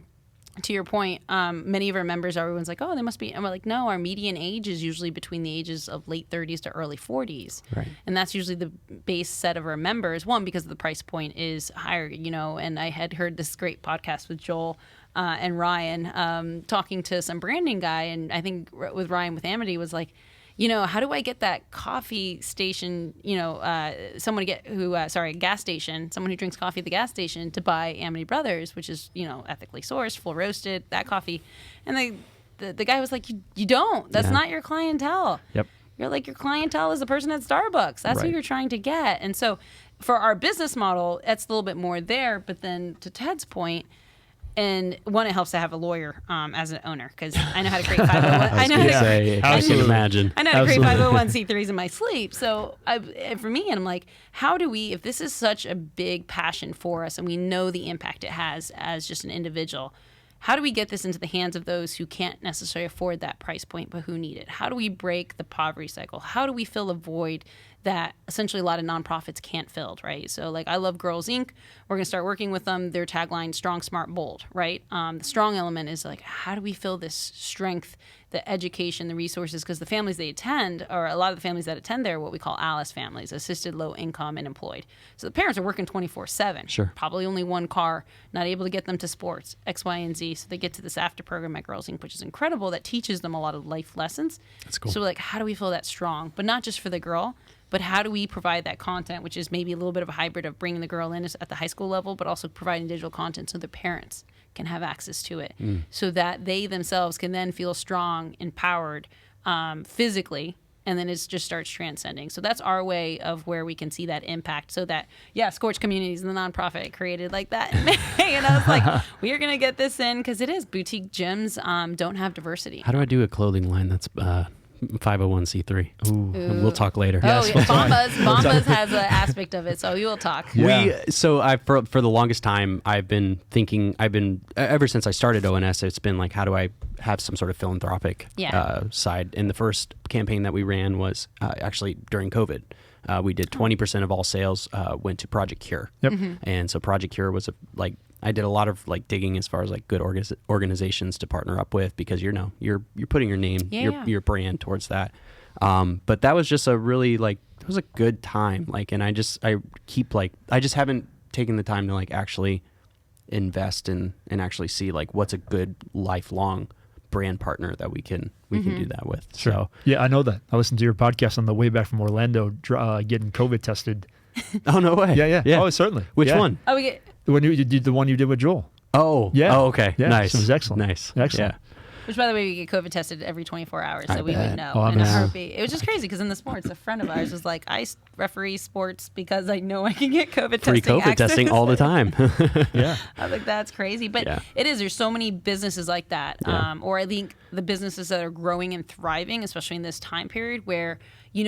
to your point, many of our members, everyone's like, oh, they must be. And we're like, no, our median age is usually between the ages of late 30s to early 40s. Right. And that's usually the base set of our members. One, because the price point is higher, and I had heard this great podcast with Joel and Ryan talking to some branding guy. And I think with Ryan, with Amity, was like, how do I get that coffee station, someone gas station, someone who drinks coffee at the gas station to buy Amity Brothers, which is, ethically sourced, full roasted, that coffee. And the guy was like, you don't. That's not your clientele. Yep. You're like, your clientele is the person at Starbucks. That's who you're trying to get. And so for our business model, that's a little bit more there. But then to Ted's point, and one, it helps to have a lawyer as an owner, because I know how to create 501. I know I can imagine. I know how to create 501c3s in my sleep. So for me, and I'm like, how do we, if this is such a big passion for us and we know the impact it has as just an individual, how do we get this into the hands of those who can't necessarily afford that price point but who need it? How do we break the poverty cycle? How do we fill a void that essentially a lot of nonprofits can't fill, right? So like I love Girls Inc. We're going to start working with them. Their tagline, strong, smart, bold, right? The strong element is like, how do we fill this strength, the education, the resources? Because the families they attend, or a lot of the families that attend there, are what we call ALICE families, assisted, low income, and employed. So the parents are working 24/7. Sure. Probably only one car, not able to get them to sports, X, Y, and Z. So they get to this after program at Girls Inc., which is incredible, that teaches them a lot of life lessons. That's cool. So like, how do we fill that strong? But not just for the girl, but how do we provide that content, which is maybe a little bit of a hybrid of bringing the girl in at the high school level, but also providing digital content so the parents can have access to it, so that they themselves can then feel strong, empowered physically, and then it just starts transcending. So that's our way of where we can see that impact, so that, Scorch Communities and the nonprofit created like that in May. And I was like, we are going to get this in, because it is. Boutique gyms don't have diversity. How do I do a clothing line that's 501c3? Ooh. We'll talk later. Oh, yeah. Bombas has an aspect of it, so we will talk. Yeah. For the longest time, I've been thinking, ever since I started O&S, it's been like, how do I have some sort of philanthropic side? And the first campaign that we ran was actually during COVID. We did 20% of all sales went to Project Cure. Yep. And so Project Cure was I did a lot of digging as far as good organizations to partner up with, because you're putting your name, your brand towards that. But that was just a really it was a good time. And I just haven't taken the time to actually invest and actually see what's a good lifelong brand partner that we can do that with. Sure. So yeah, I know that. I listened to your podcast on the way back from Orlando, getting COVID tested. Oh, no way. Yeah. Oh, certainly. Which one? Oh, we get. When you did the one you did with Joel. Oh, yeah. Oh, okay. Yeah. Nice. So it was excellent. Nice. Excellent. Yeah. Which, by the way, we get COVID tested every 24 hours, so I we bet. would know Oh, in a man. heartbeat. It was just crazy, because in the sports, a friend of ours was like, I referee sports because I know I can get COVID Free testing. COVID testing all the time. Yeah. I was like, that's crazy. But it is. There's so many businesses like that. Yeah. Or I think the businesses that are growing and thriving, especially in this time period where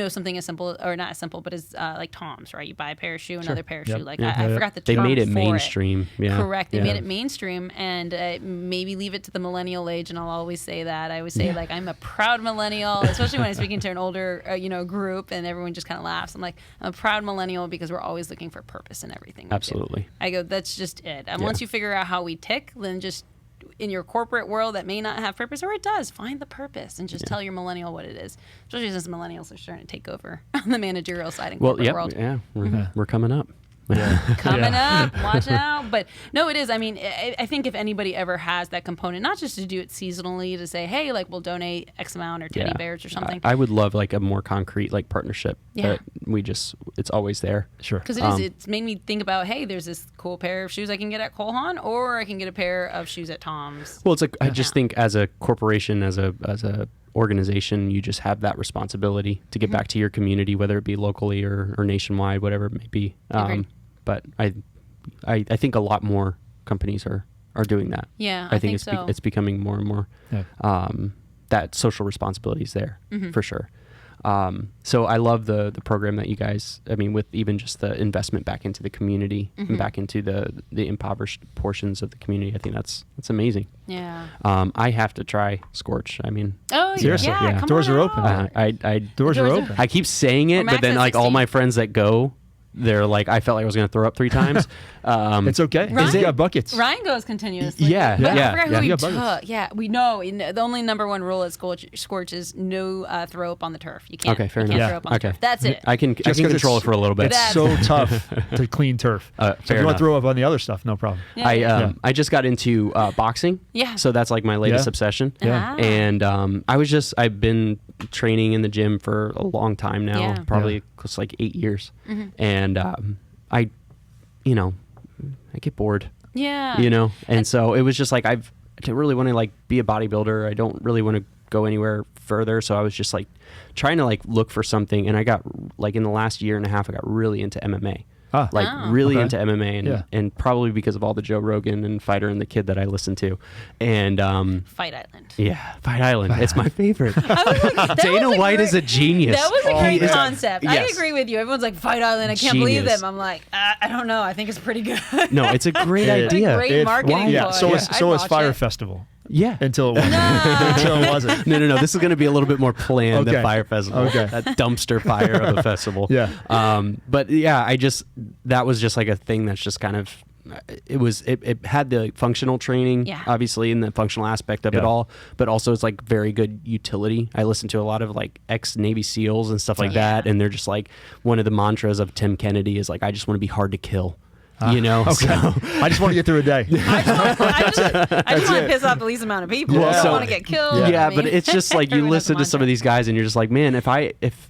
something as simple, or not as simple, but as like Tom's, right? You buy a pair of shoe, another pair of shoe. I forgot the term. They made it for mainstream. It. Yeah. Correct. They made it mainstream, and maybe leave it to the millennial age. And I'll always say that. I always say I'm a proud millennial, especially when I'm speaking to an older group, and everyone just kind of laughs. I'm like, I'm a proud millennial because we're always looking for purpose in everything. Absolutely. I go, that's just it. And once you figure out how we tick, then just in your corporate world that may not have purpose, or it does, find the purpose and just tell your millennial what it is. Especially since millennials are starting to take over on the managerial side in corporate world. Yeah, we're coming up. Coming up, watch out. But no, it is. I mean, I think if anybody ever has that component, not just to do it seasonally, to say, hey, we'll donate X amount or teddy bears or something. I would love a more concrete partnership. Yeah. That it's always there. Sure. Because it's made me think about, hey, there's this cool pair of shoes I can get at Cole Haan, or I can get a pair of shoes at Tom's. Well, I just think as a corporation, as a organization, you just have that responsibility to get back to your community, whether it be locally or nationwide, whatever it may be. But I think a lot more companies are doing that. Yeah, I think it's so. it's becoming more and more that social responsibility is there for sure. So I love the program that you guys, with even just the investment back into the community and back into the impoverished portions of the community. I think that's amazing. Yeah. I have to try Scorch. Seriously, come doors on are out. open. I Doors are open. I keep saying it, Max but then at all 16. my friends that go, they're like, I felt like I was going to throw up 3 times. It's okay. Ryan, you got buckets. Ryan goes continuously. Yeah. I forgot who he got took. buckets. Yeah, we know. The only number 1 rule at Scorch is no throw up on the turf. You can't. Okay, fair you enough. Can't throw up on the turf. That's it. I can control it for a little bit. It's so tough to clean turf. So if you want to throw up on the other stuff, no problem. Yeah. I just got into boxing. Yeah. So that's like my latest obsession. Yeah. And I've been training in the gym for a long time now, Yeah. probably close to like 8 years. And I get bored. Yeah. And so it was just like I really want to like be a bodybuilder. I don't really want to go anywhere further. So I was just like trying to like look for something, and I got like in the last year and a half I got really into MMA. Really into MMA, and probably because of all the Joe Rogan and Fighter and the Kid that I listened to, and Fight Island. Yeah, Fight Island. It's my favorite. Dana White is a genius. That was a great concept. I Yes. agree with you. Everyone's like, Fight Island, I can't believe them. I'm like, I don't know. I think it's pretty good. No, it's a great idea. Great marketing. Yeah. So is I'd Fire watch it. Festival. Yeah. Until it wasn't. No. This is going to be a little bit more planned than Fire Festival. Okay. That dumpster fire of a festival. Yeah. But yeah, that was just like a thing that's just kind of, it had the functional training, obviously, and the functional aspect of it all, but also it's like very good utility. I listen to a lot of like ex-Navy SEALs and stuff like that, and they're just like, one of the mantras of Tim Kennedy is like, I just want to be hard to kill. Okay. So I just want to get through a day. I just want to piss off the least amount of people. Yeah. I don't So- want to get killed. Yeah, I but mean, it's just like you everyone has a listen to some of mantra. these guys and you're just like, man, if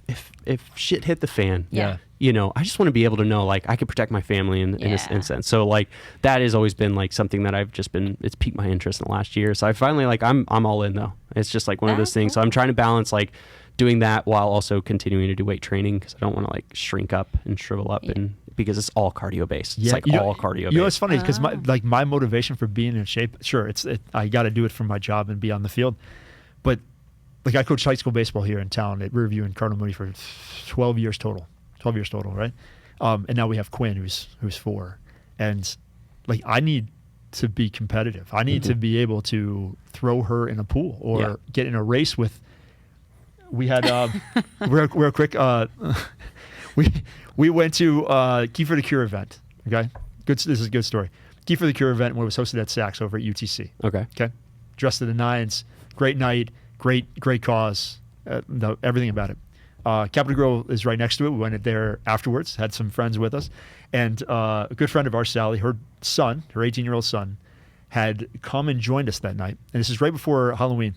shit hit the fan, Yeah. I just want to be able to know like I could protect my family in a sense. So like that has always been like something that I've just been, it's piqued my interest in the last year. So I finally like I'm all in though. It's just like one of those things. So I'm trying to balance like doing that while also continuing to do weight training because I don't want to like shrink up and shrivel up and because it's all cardio based. It's like all cardio based. You know, it's funny because my motivation for being in shape, sure, I got to do it for my job and be on the field, but like I coached high school baseball here in town at Riverview and Cardinal Mooney for 12 years total, right? And now we have Quinn who's 4, and like I need to be competitive. I need to be able to throw her in a pool or get in a race with. We had real quick. We went to Key for the Cure event. Okay, this is a good story. Key for the Cure event when it was hosted at Saks over at UTC. Okay. Dressed to the nines. Great night. Great cause. Everything about it. Capitol Grill is right next to it. We went there afterwards. Had some friends with us, and a good friend of ours, Sally, her 18-year-old son, had come and joined us that night. And this is right before Halloween.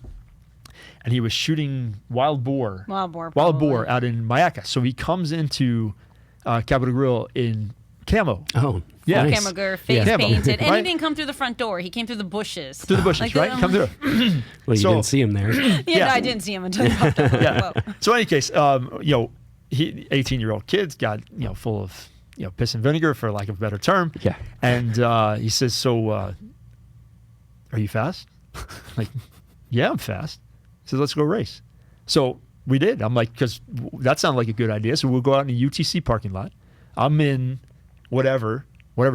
And he was shooting wild boar out in Mayaca. So he comes into Capitol Grill in camo. Oh, yeah, nice. Camo gear, face painted, and he didn't come through the front door. He came through the bushes. Through the bushes, Like, right? Come through. Well, you didn't see him there. No, I didn't see him until he popped up. Yeah. So in any case, he 18-year-old kid's got full of piss and vinegar, for lack of a better term. Yeah. And he says, "So, are you fast?" Like, yeah, I'm fast. He says, "Let's go race." So we did. I'm like, because that sounded like a good idea. So we'll go out in the UTC parking lot. I'm in whatever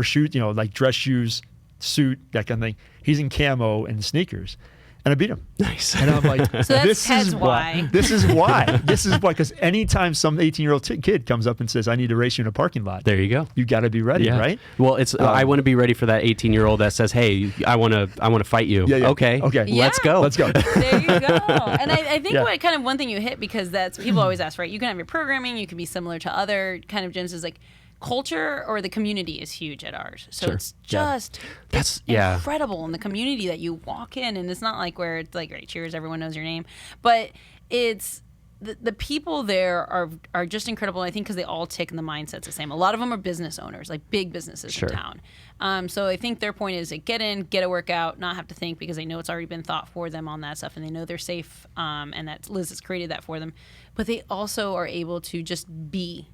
shoes, like dress shoes, suit, that kind of thing. He's in camo and sneakers. And I beat him. Nice. And I'm like, So that's Ted's why. This is why. Because anytime some 18-year-old kid comes up and says, "I need to race you in a parking lot," There you go. you got to be ready, right? Well, it's I want to be ready for that 18-year-old that says, "Hey, I want to fight you." Yeah. Okay. Let's go. Let's go. There you go. And I think what kind of one thing you hit, because that's people always ask, right? You can have your programming, you can be similar to other kind of gyms, is like culture or the community is huge at ours. So it's just it's incredible in the community that you walk in, and it's not like where it's like, right, cheers, everyone knows your name, but it's the people there are just incredible. I think because they all tick and the mindset's the same. A lot of them are business owners, like big businesses in town. So I think their point is get in, get a workout, not have to think, because they know it's already been thought for them on that stuff, and they know they're safe, and that Liz has created that for them. But they also are able to just be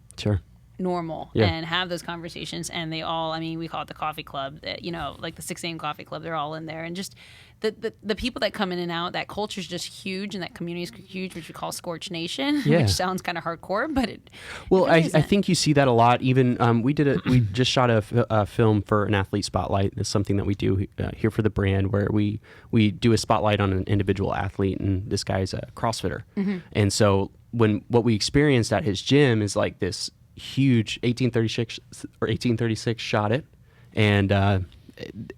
normal and have those conversations, and they all, I mean, we call it the coffee club, like the 6 a.m. coffee club, they're all in there, and just the people that come in and out, that culture is just huge, and that community is huge, which we call Scorch Nation, which sounds kind of hardcore, but I think you see that a lot. Even we just shot a film for an athlete spotlight. It's something that we do here for the brand, where we do a spotlight on an individual athlete, and this guy's a CrossFitter, and so what we experienced at his gym is like this huge 1836 shot it, and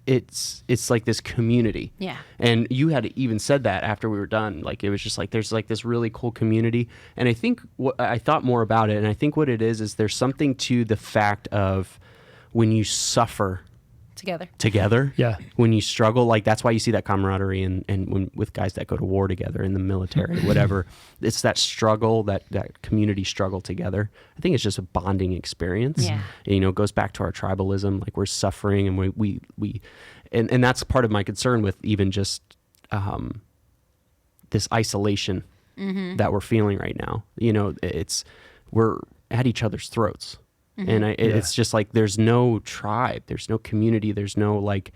it's like this community. Yeah. And you had even said that after we were done. Like, it was just like, there's like this really cool community. And I think what I thought more about it, and I think what it is there's something to the fact of when you suffer together. Yeah. When you struggle, like, that's why you see that camaraderie and when with guys that go to war together in the military, whatever. It's that struggle, that community struggle together. I think it's just a bonding experience. Yeah. You know, it goes back to our tribalism. Like, we're suffering, and we that's part of my concern with even just this isolation that we're feeling right now. You know, we're at each other's throats. And it's just like, there's no tribe, there's no community, there's no, like,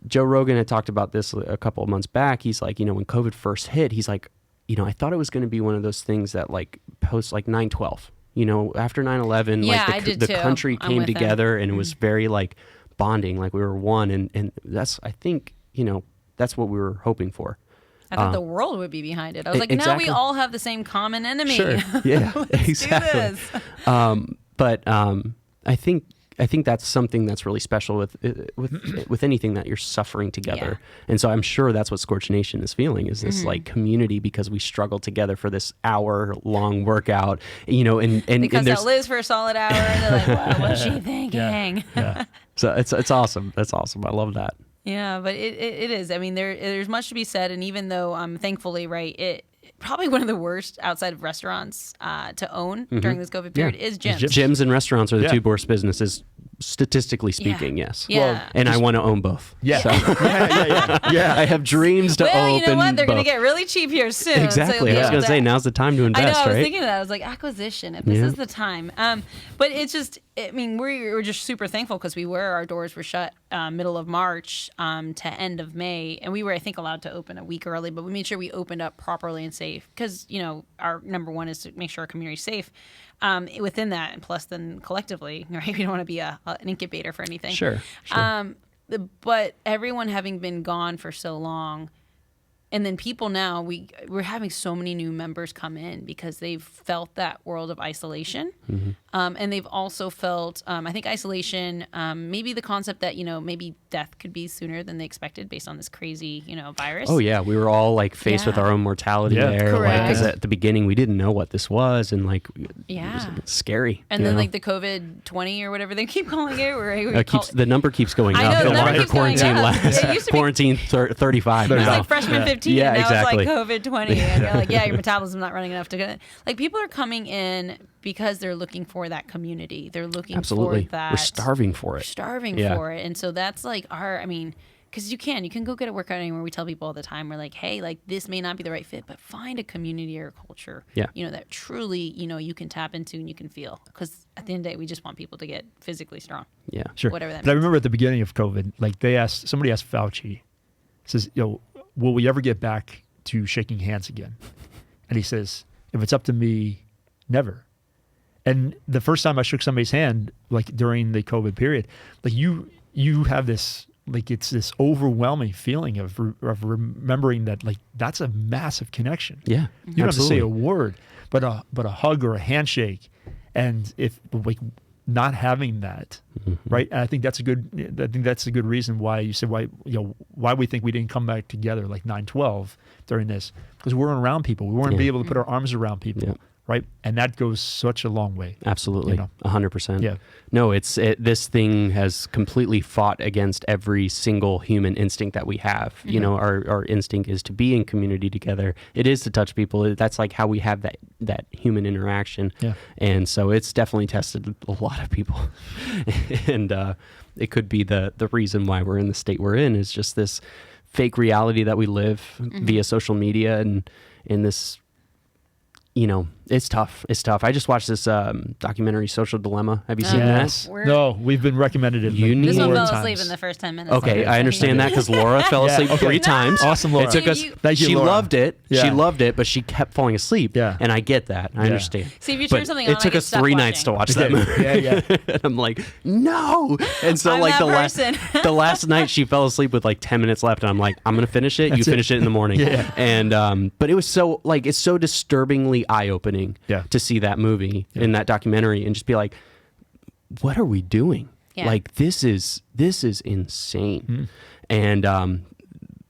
Joe Rogan had talked about this a couple of months back. He's like, you know, when COVID first hit, he's like, you know, I thought it was going to be one of those things that, like, post like 9/12, you know, after 9/11, like the country came together and it was very like bonding, like we were one. And that's, I think, you know, that's what we were hoping for. I thought the world would be behind it. I was like, exactly. no, we all have the same common enemy. Sure. Yeah, exactly. Do this. But I think that's something that's really special with anything that you're suffering together. Yeah. And so I'm sure that's what Scorch Nation is feeling, is this like community, because we struggle together for this hour-long workout, you know, and because and that lives for a solid hour, and they're like, wow, what's she thinking? Yeah. So it's awesome. That's awesome. I love that. Yeah, but it is. I mean, there's much to be said, and even though thankfully, right, it probably one of the worst outside of restaurants to own during this COVID period is gyms. Gyms and restaurants are the two worst businesses, statistically speaking. Yes. Yeah. Well, and I want to own both. Yeah. So. Yeah. I have dreams to open. Well, you know what? They're going to both. get really cheap here soon. Exactly. So I was going to say, now's the time to invest, I know. I was right? thinking of that. I was like, acquisition. If this is the time. But it's just, I mean, we're just super thankful because our doors were shut middle of March to end of May, and we were, I think, allowed to open a week early. But we made sure we opened up properly and safe, because, you know, our number one is to make sure our community's safe. Within that, and plus then collectively, right? We don't want to be an incubator for anything. Sure. But everyone having been gone for so long, and then people now, we're having so many new members come in because they've felt that world of isolation. And they've also felt, I think, isolation, maybe the concept that, you know, maybe death could be sooner than they expected based on this crazy, you know, virus. Oh, yeah. We were all like faced with our own mortality there. Correct. Like, 'cause at the beginning, we didn't know what this was, and like, it was scary. And then like the COVID-20 or whatever they keep calling it, where the number keeps going up. I know, the number keeps quarantine going up. last. It used to be- Quarantine 35. It was now. like freshman 15, Yeah, and now exactly. it's like COVID-20. And you're like, yeah, your metabolism's not running enough to get it. Like, people are coming in because they're looking for that community. They're looking Absolutely. for that. We're starving for it. For it. And so that's like because you can go get a workout anywhere. We tell people all the time, we're like, hey, like, this may not be the right fit, but find a community or a culture, you know, that truly, you know, you can tap into and you can feel. Because at the end of the day, we just want people to get physically strong. Yeah, sure. Whatever that But I means. remember at the beginning of COVID, like, somebody asked Fauci, says, you know, will we ever get back to shaking hands again? And he says, if it's up to me, never. And the first time I shook somebody's hand, like during the COVID period, like you have this, like, it's this overwhelming feeling of remembering that, like, that's a massive connection. Yeah, you don't have to say a word, but a hug or a handshake, and if, like, not having that, right? And I think that's a good reason why you said why we think we didn't come back together like 9/12 during this, because we weren't around people. We weren't be able to put our arms around people. Right. And that goes such a long way. Absolutely. You know? 100%. Yeah. No, this thing has completely fought against every single human instinct that we have. You know, our instinct is to be in community together. It is to touch people. That's like how we have that human interaction. Yeah. And so it's definitely tested a lot of people. And it could be the reason why we're in the state we're in, is just this fake reality that we live via social media, and in this, you know, it's tough. It's tough. I just watched this documentary, Social Dilemma. Have you seen that? No, we've been recommended it. This one fell times. asleep in the first 10 minutes. Okay, I understand that, because Laura fell asleep 3 times. Awesome, Laura. It took us. Thank you, she Laura. loved it. Yeah. She loved it, but she kept falling asleep. Yeah. And I get that. I understand. See, if you turn But something on, it took I us get 3 stuck nights to watching. watch that movie. Yeah. And I'm like, no. And so I'm like that the last night she fell asleep with like 10 minutes left, and I'm like, I'm gonna finish it. You finish it in the morning. Yeah. And but it was so, like, it's so disturbingly absolutely eye-opening Yeah. to see that movie in that documentary and just be like, what are we doing? Yeah. Like, this is insane. And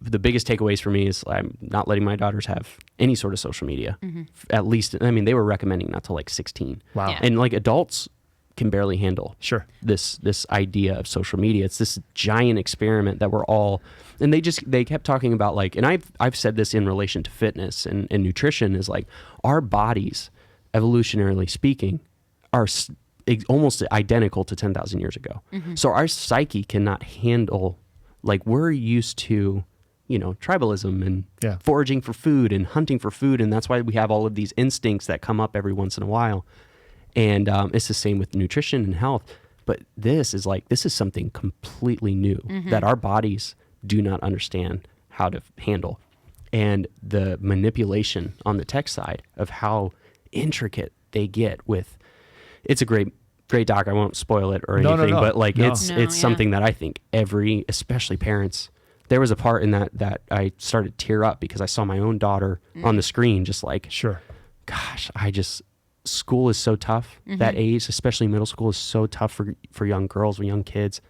the biggest takeaways for me is I'm not letting my daughters have any sort of social media. At least, I mean, they were recommending not till like 16. Wow. Yeah. And like adults can barely handle Sure. this idea of social media. It's this giant experiment that we're all, and they kept talking about like, and I've said this in relation to fitness and nutrition, is like our bodies, evolutionarily speaking, are almost identical to 10,000 years ago. So our psyche cannot handle, like, we're used to, you know, tribalism and foraging for food and hunting for food. And that's why we have all of these instincts that come up every once in a while. And it's the same with nutrition and health. But this is something completely new that our bodies do not understand how to handle. And the manipulation on the tech side of how intricate they get with, it's a great doc. I won't spoil it or anything, but like it's something that I think especially parents, there was a part in that I started to tear up because I saw my own daughter on the screen, just like, gosh, school is so tough. That age, especially middle school, is so tough for young girls, or young kids.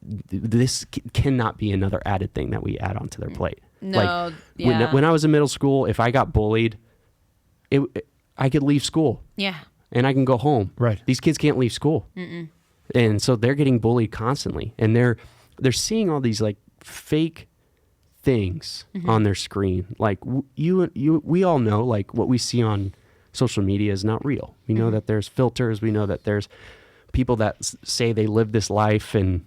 This cannot be another added thing that we add onto their plate. No, like when I was in middle school, if I got bullied, I could leave school. Yeah. And I can go home. Right. These kids can't leave school. And so they're getting bullied constantly, and they're seeing all these like fake things on their screen. Like we all know, like, what we see on social media is not real. We know that there's filters. We know that there's people that say they live this life, and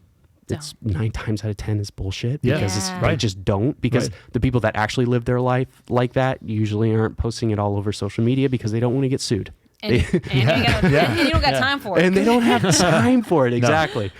it's 9 times out of 10 is bullshit because they just don't. Because the people that actually live their life like that usually aren't posting it all over social media because they don't want to get sued. And you don't got time for it. And they don't have time for it. Exactly.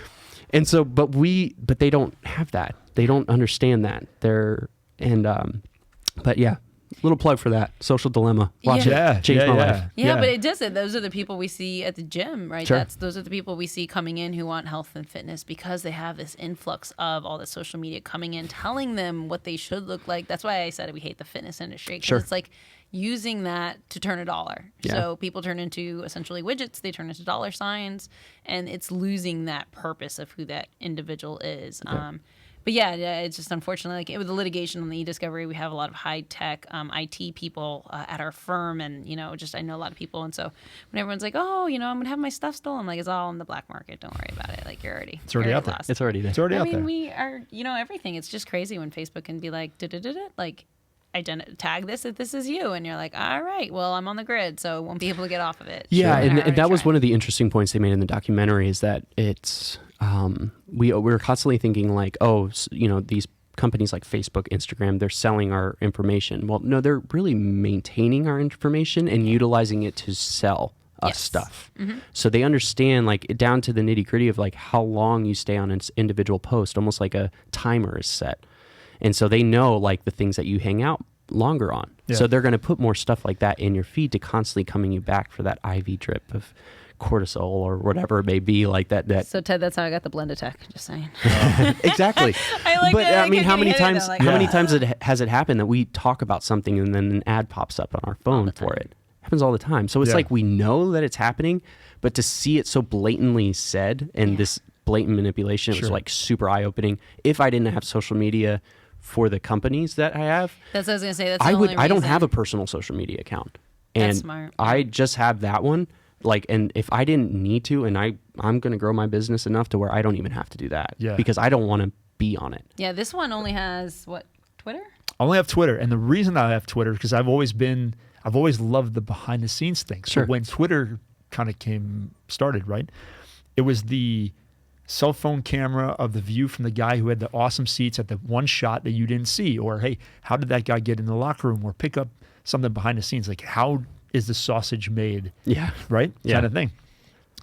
And so, but they don't have that. They don't understand that. But yeah, little plug for that. Social Dilemma. Watch it. Changed my life. Yeah, but it does it. Those are the people we see at the gym, right? Sure. Those are the people we see coming in who want health and fitness because they have this influx of all the social media coming in, telling them what they should look like. That's why I said we hate the fitness industry. Because it's like using that to turn a dollar. Yeah. So people turn into essentially widgets. They turn into dollar signs. And it's losing that purpose of who that individual is. Yeah. But yeah, it's just unfortunately, like with the litigation on the e-discovery, we have a lot of high-tech IT people at our firm, and I know a lot of people, and so when everyone's like, "Oh, I'm gonna have my stuff stolen," I'm like, it's all in the black market. Don't worry about it. Like, it's already out there. Lost. It's already there. It's already out there. I mean, we are, everything. It's just crazy when Facebook can be like, like, tag this if this is you, and you're like, all right, well, I'm on the grid, so I won't be able to get off of it. Yeah, and that was one of the interesting points they made in the documentary, is that it's we're constantly thinking like, these companies like Facebook, Instagram, they're selling our information. Well, no, they're really maintaining our information and utilizing it to sell us stuff. So they understand, like, down to the nitty gritty of like how long you stay on an individual post, almost like a timer is set. And so they know like the things that you hang out longer on. Yeah. So they're going to put more stuff like that in your feed to constantly coming you back for that IV drip of cortisol or whatever it may be, like that. So Ted, that's how I got the Blend Attack. Just saying. Exactly. I mean, how many times has it happened that we talk about something and then an ad pops up on our phone for it? Happens all the time. So it's like we know that it's happening, but to see it so blatantly said and this blatant manipulation was like super eye-opening. If I didn't have social media for the companies that I have, that's what I was gonna say. That's the only reason. I don't have a personal social media account, and that's smart. I just have that one. Like, and if I didn't need to, and I'm gonna grow my business enough to where I don't even have to do that, because I don't want to be on it. Yeah, this one only has Twitter? I only have Twitter, and the reason I have Twitter is because I've always loved the behind the scenes thing. So when Twitter kind of started, right, it was the cell phone camera of the view from the guy who had the awesome seats at the one shot that you didn't see, or hey, how did that guy get in the locker room, or pick up something behind the scenes, like how is the sausage made? Yeah, right, kind of thing.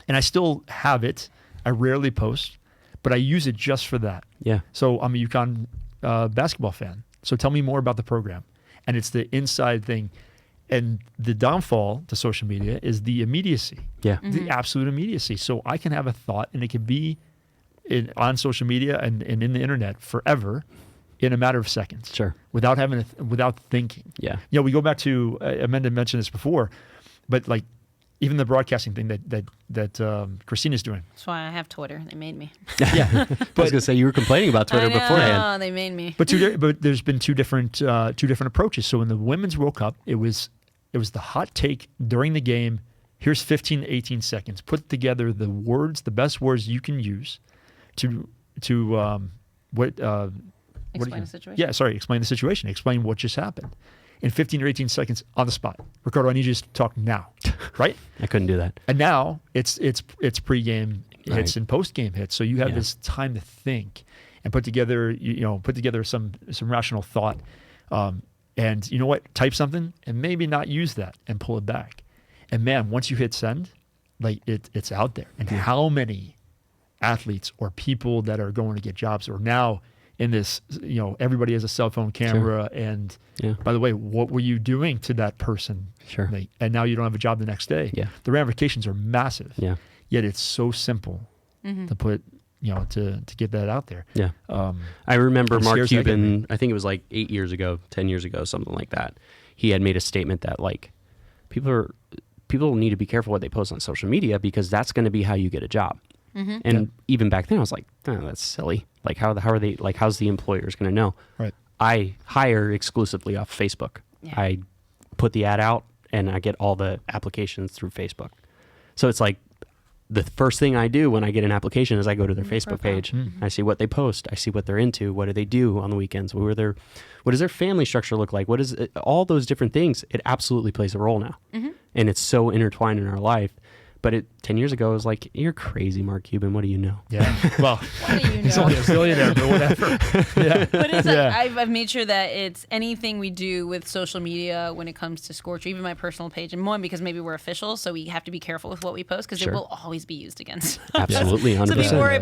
And I still have it. I rarely post, but I use it just for that. Yeah. So I'm a UConn basketball fan. So tell me more about the program, and it's the inside thing. And the downfall to social media is the immediacy. Yeah, the absolute immediacy. So I can have a thought, and it can be on social media and in the internet forever, in a matter of seconds. Sure. Without without thinking. Yeah. We go back to Amanda mentioned this before, but like even the broadcasting thing that Christina's doing. That's why I have Twitter. They made me. Yeah. I was gonna say you were complaining about Twitter beforehand. No, they made me. But there's been two different approaches. So in the Women's World Cup, it was the hot take during the game. Here's 15 to 18 seconds. Put together the best words you can use to Explain the situation. Yeah, sorry. Explain the situation. Explain what just happened. In 15 or 18 seconds on the spot. Ricardo, I need you to talk now. Right? I couldn't do that. And now it's pregame hits and postgame hits. So you have this time to think and put together some rational thought. And you know what? Type something and maybe not use that and pull it back. And man, once you hit send, like it's out there. And how many athletes or people that are going to get jobs or now in this, everybody has a cell phone camera. Sure. And by the way, what were you doing to that person? Sure. And now you don't have a job the next day. Yeah. The ramifications are massive. Yeah. Yet it's so simple to put, to get that out there. Yeah. I remember Mark Cuban, I think it was like 8 years ago, 10 years ago, something like that. He had made a statement that like people need to be careful what they post on social media because that's going to be how you get a job. Mm-hmm. And even back then I was like, oh, that's silly. Like how are they, like how's the employers going to know? Right. I hire exclusively off Facebook. Yeah. I put the ad out and I get all the applications through Facebook. So it's like the first thing I do when I get an application is I go to their Facebook page. Mm-hmm. I see what they post. I see what they're into. What do they do on the weekends? What does their family structure look like? What is it? All those different things? It absolutely plays a role now. Mm-hmm. And it's so intertwined in our life. But 10 years ago, it was like, you're crazy, Mark Cuban. What do you know? Yeah. Well, what do you know? He's only a billionaire, but whatever. Yeah. But it's like, I've made sure that it's anything we do with social media when it comes to Scorch, or even my personal page, and one, because maybe we're officials, so we have to be careful with what we post because it will always be used against us. Absolutely, 100%. So before I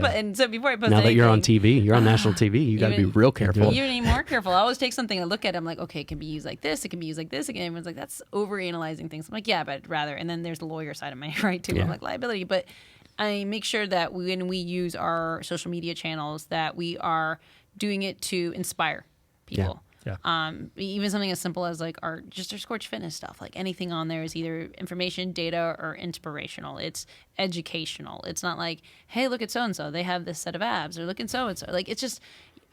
post now anything, that you're on TV, you're on national TV, you got to be real careful. Even more careful. I always take something and look at it. I'm like, okay, it can be used like this. It can be used like this. Again, everyone's like, that's overanalyzing things. I'm like, yeah, but rather. And then there's the lawyer side of my right too. Yeah. I'm like, liability. But I make sure that when we use our social media channels, that we are doing it to inspire people. Yeah. Even something as simple as like our Scorch fitness stuff. Like anything on there is either information, data, or inspirational. It's educational. It's not like, hey, look at so and so. They have this set of abs, or look at so and so. Like it's just.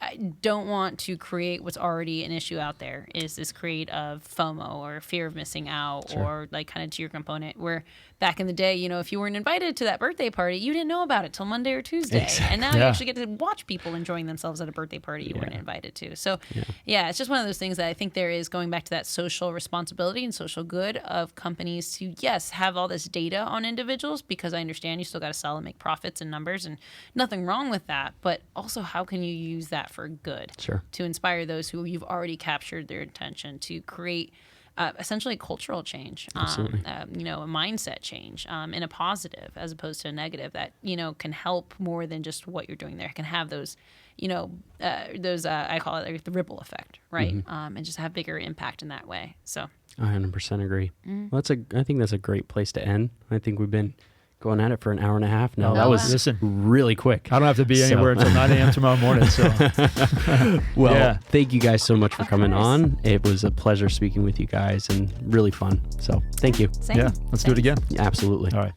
I don't want to create what's already an issue out there. Is this create of FOMO or fear of missing out, or like kind of to your component where back in the day, if you weren't invited to that birthday party, you didn't know about it till Monday or Tuesday. Exactly. And now you actually get to watch people enjoying themselves at a birthday party you weren't invited to. So it's just one of those things that I think there is going back to that social responsibility and social good of companies to, yes, have all this data on individuals, because I understand you still got to sell and make profits and numbers and nothing wrong with that. But also, how can you use that for good to inspire those who you've already captured their attention, to create essentially cultural change, a mindset change in a positive as opposed to a negative that, can help more than just what you're doing there. It can have those, I call it like the ripple effect, right? Mm-hmm. And just have bigger impact in that way. So I 100% agree. Mm-hmm. Well, I think that's a great place to end. I think we've been going at it for an hour and a half now. That was really quick. I don't have to be anywhere until 9 a.m. tomorrow morning. So, thank you guys so much for coming on. It was a pleasure speaking with you guys and really fun. So thank you. Same. Yeah, let's do it again. Yeah, absolutely. All right.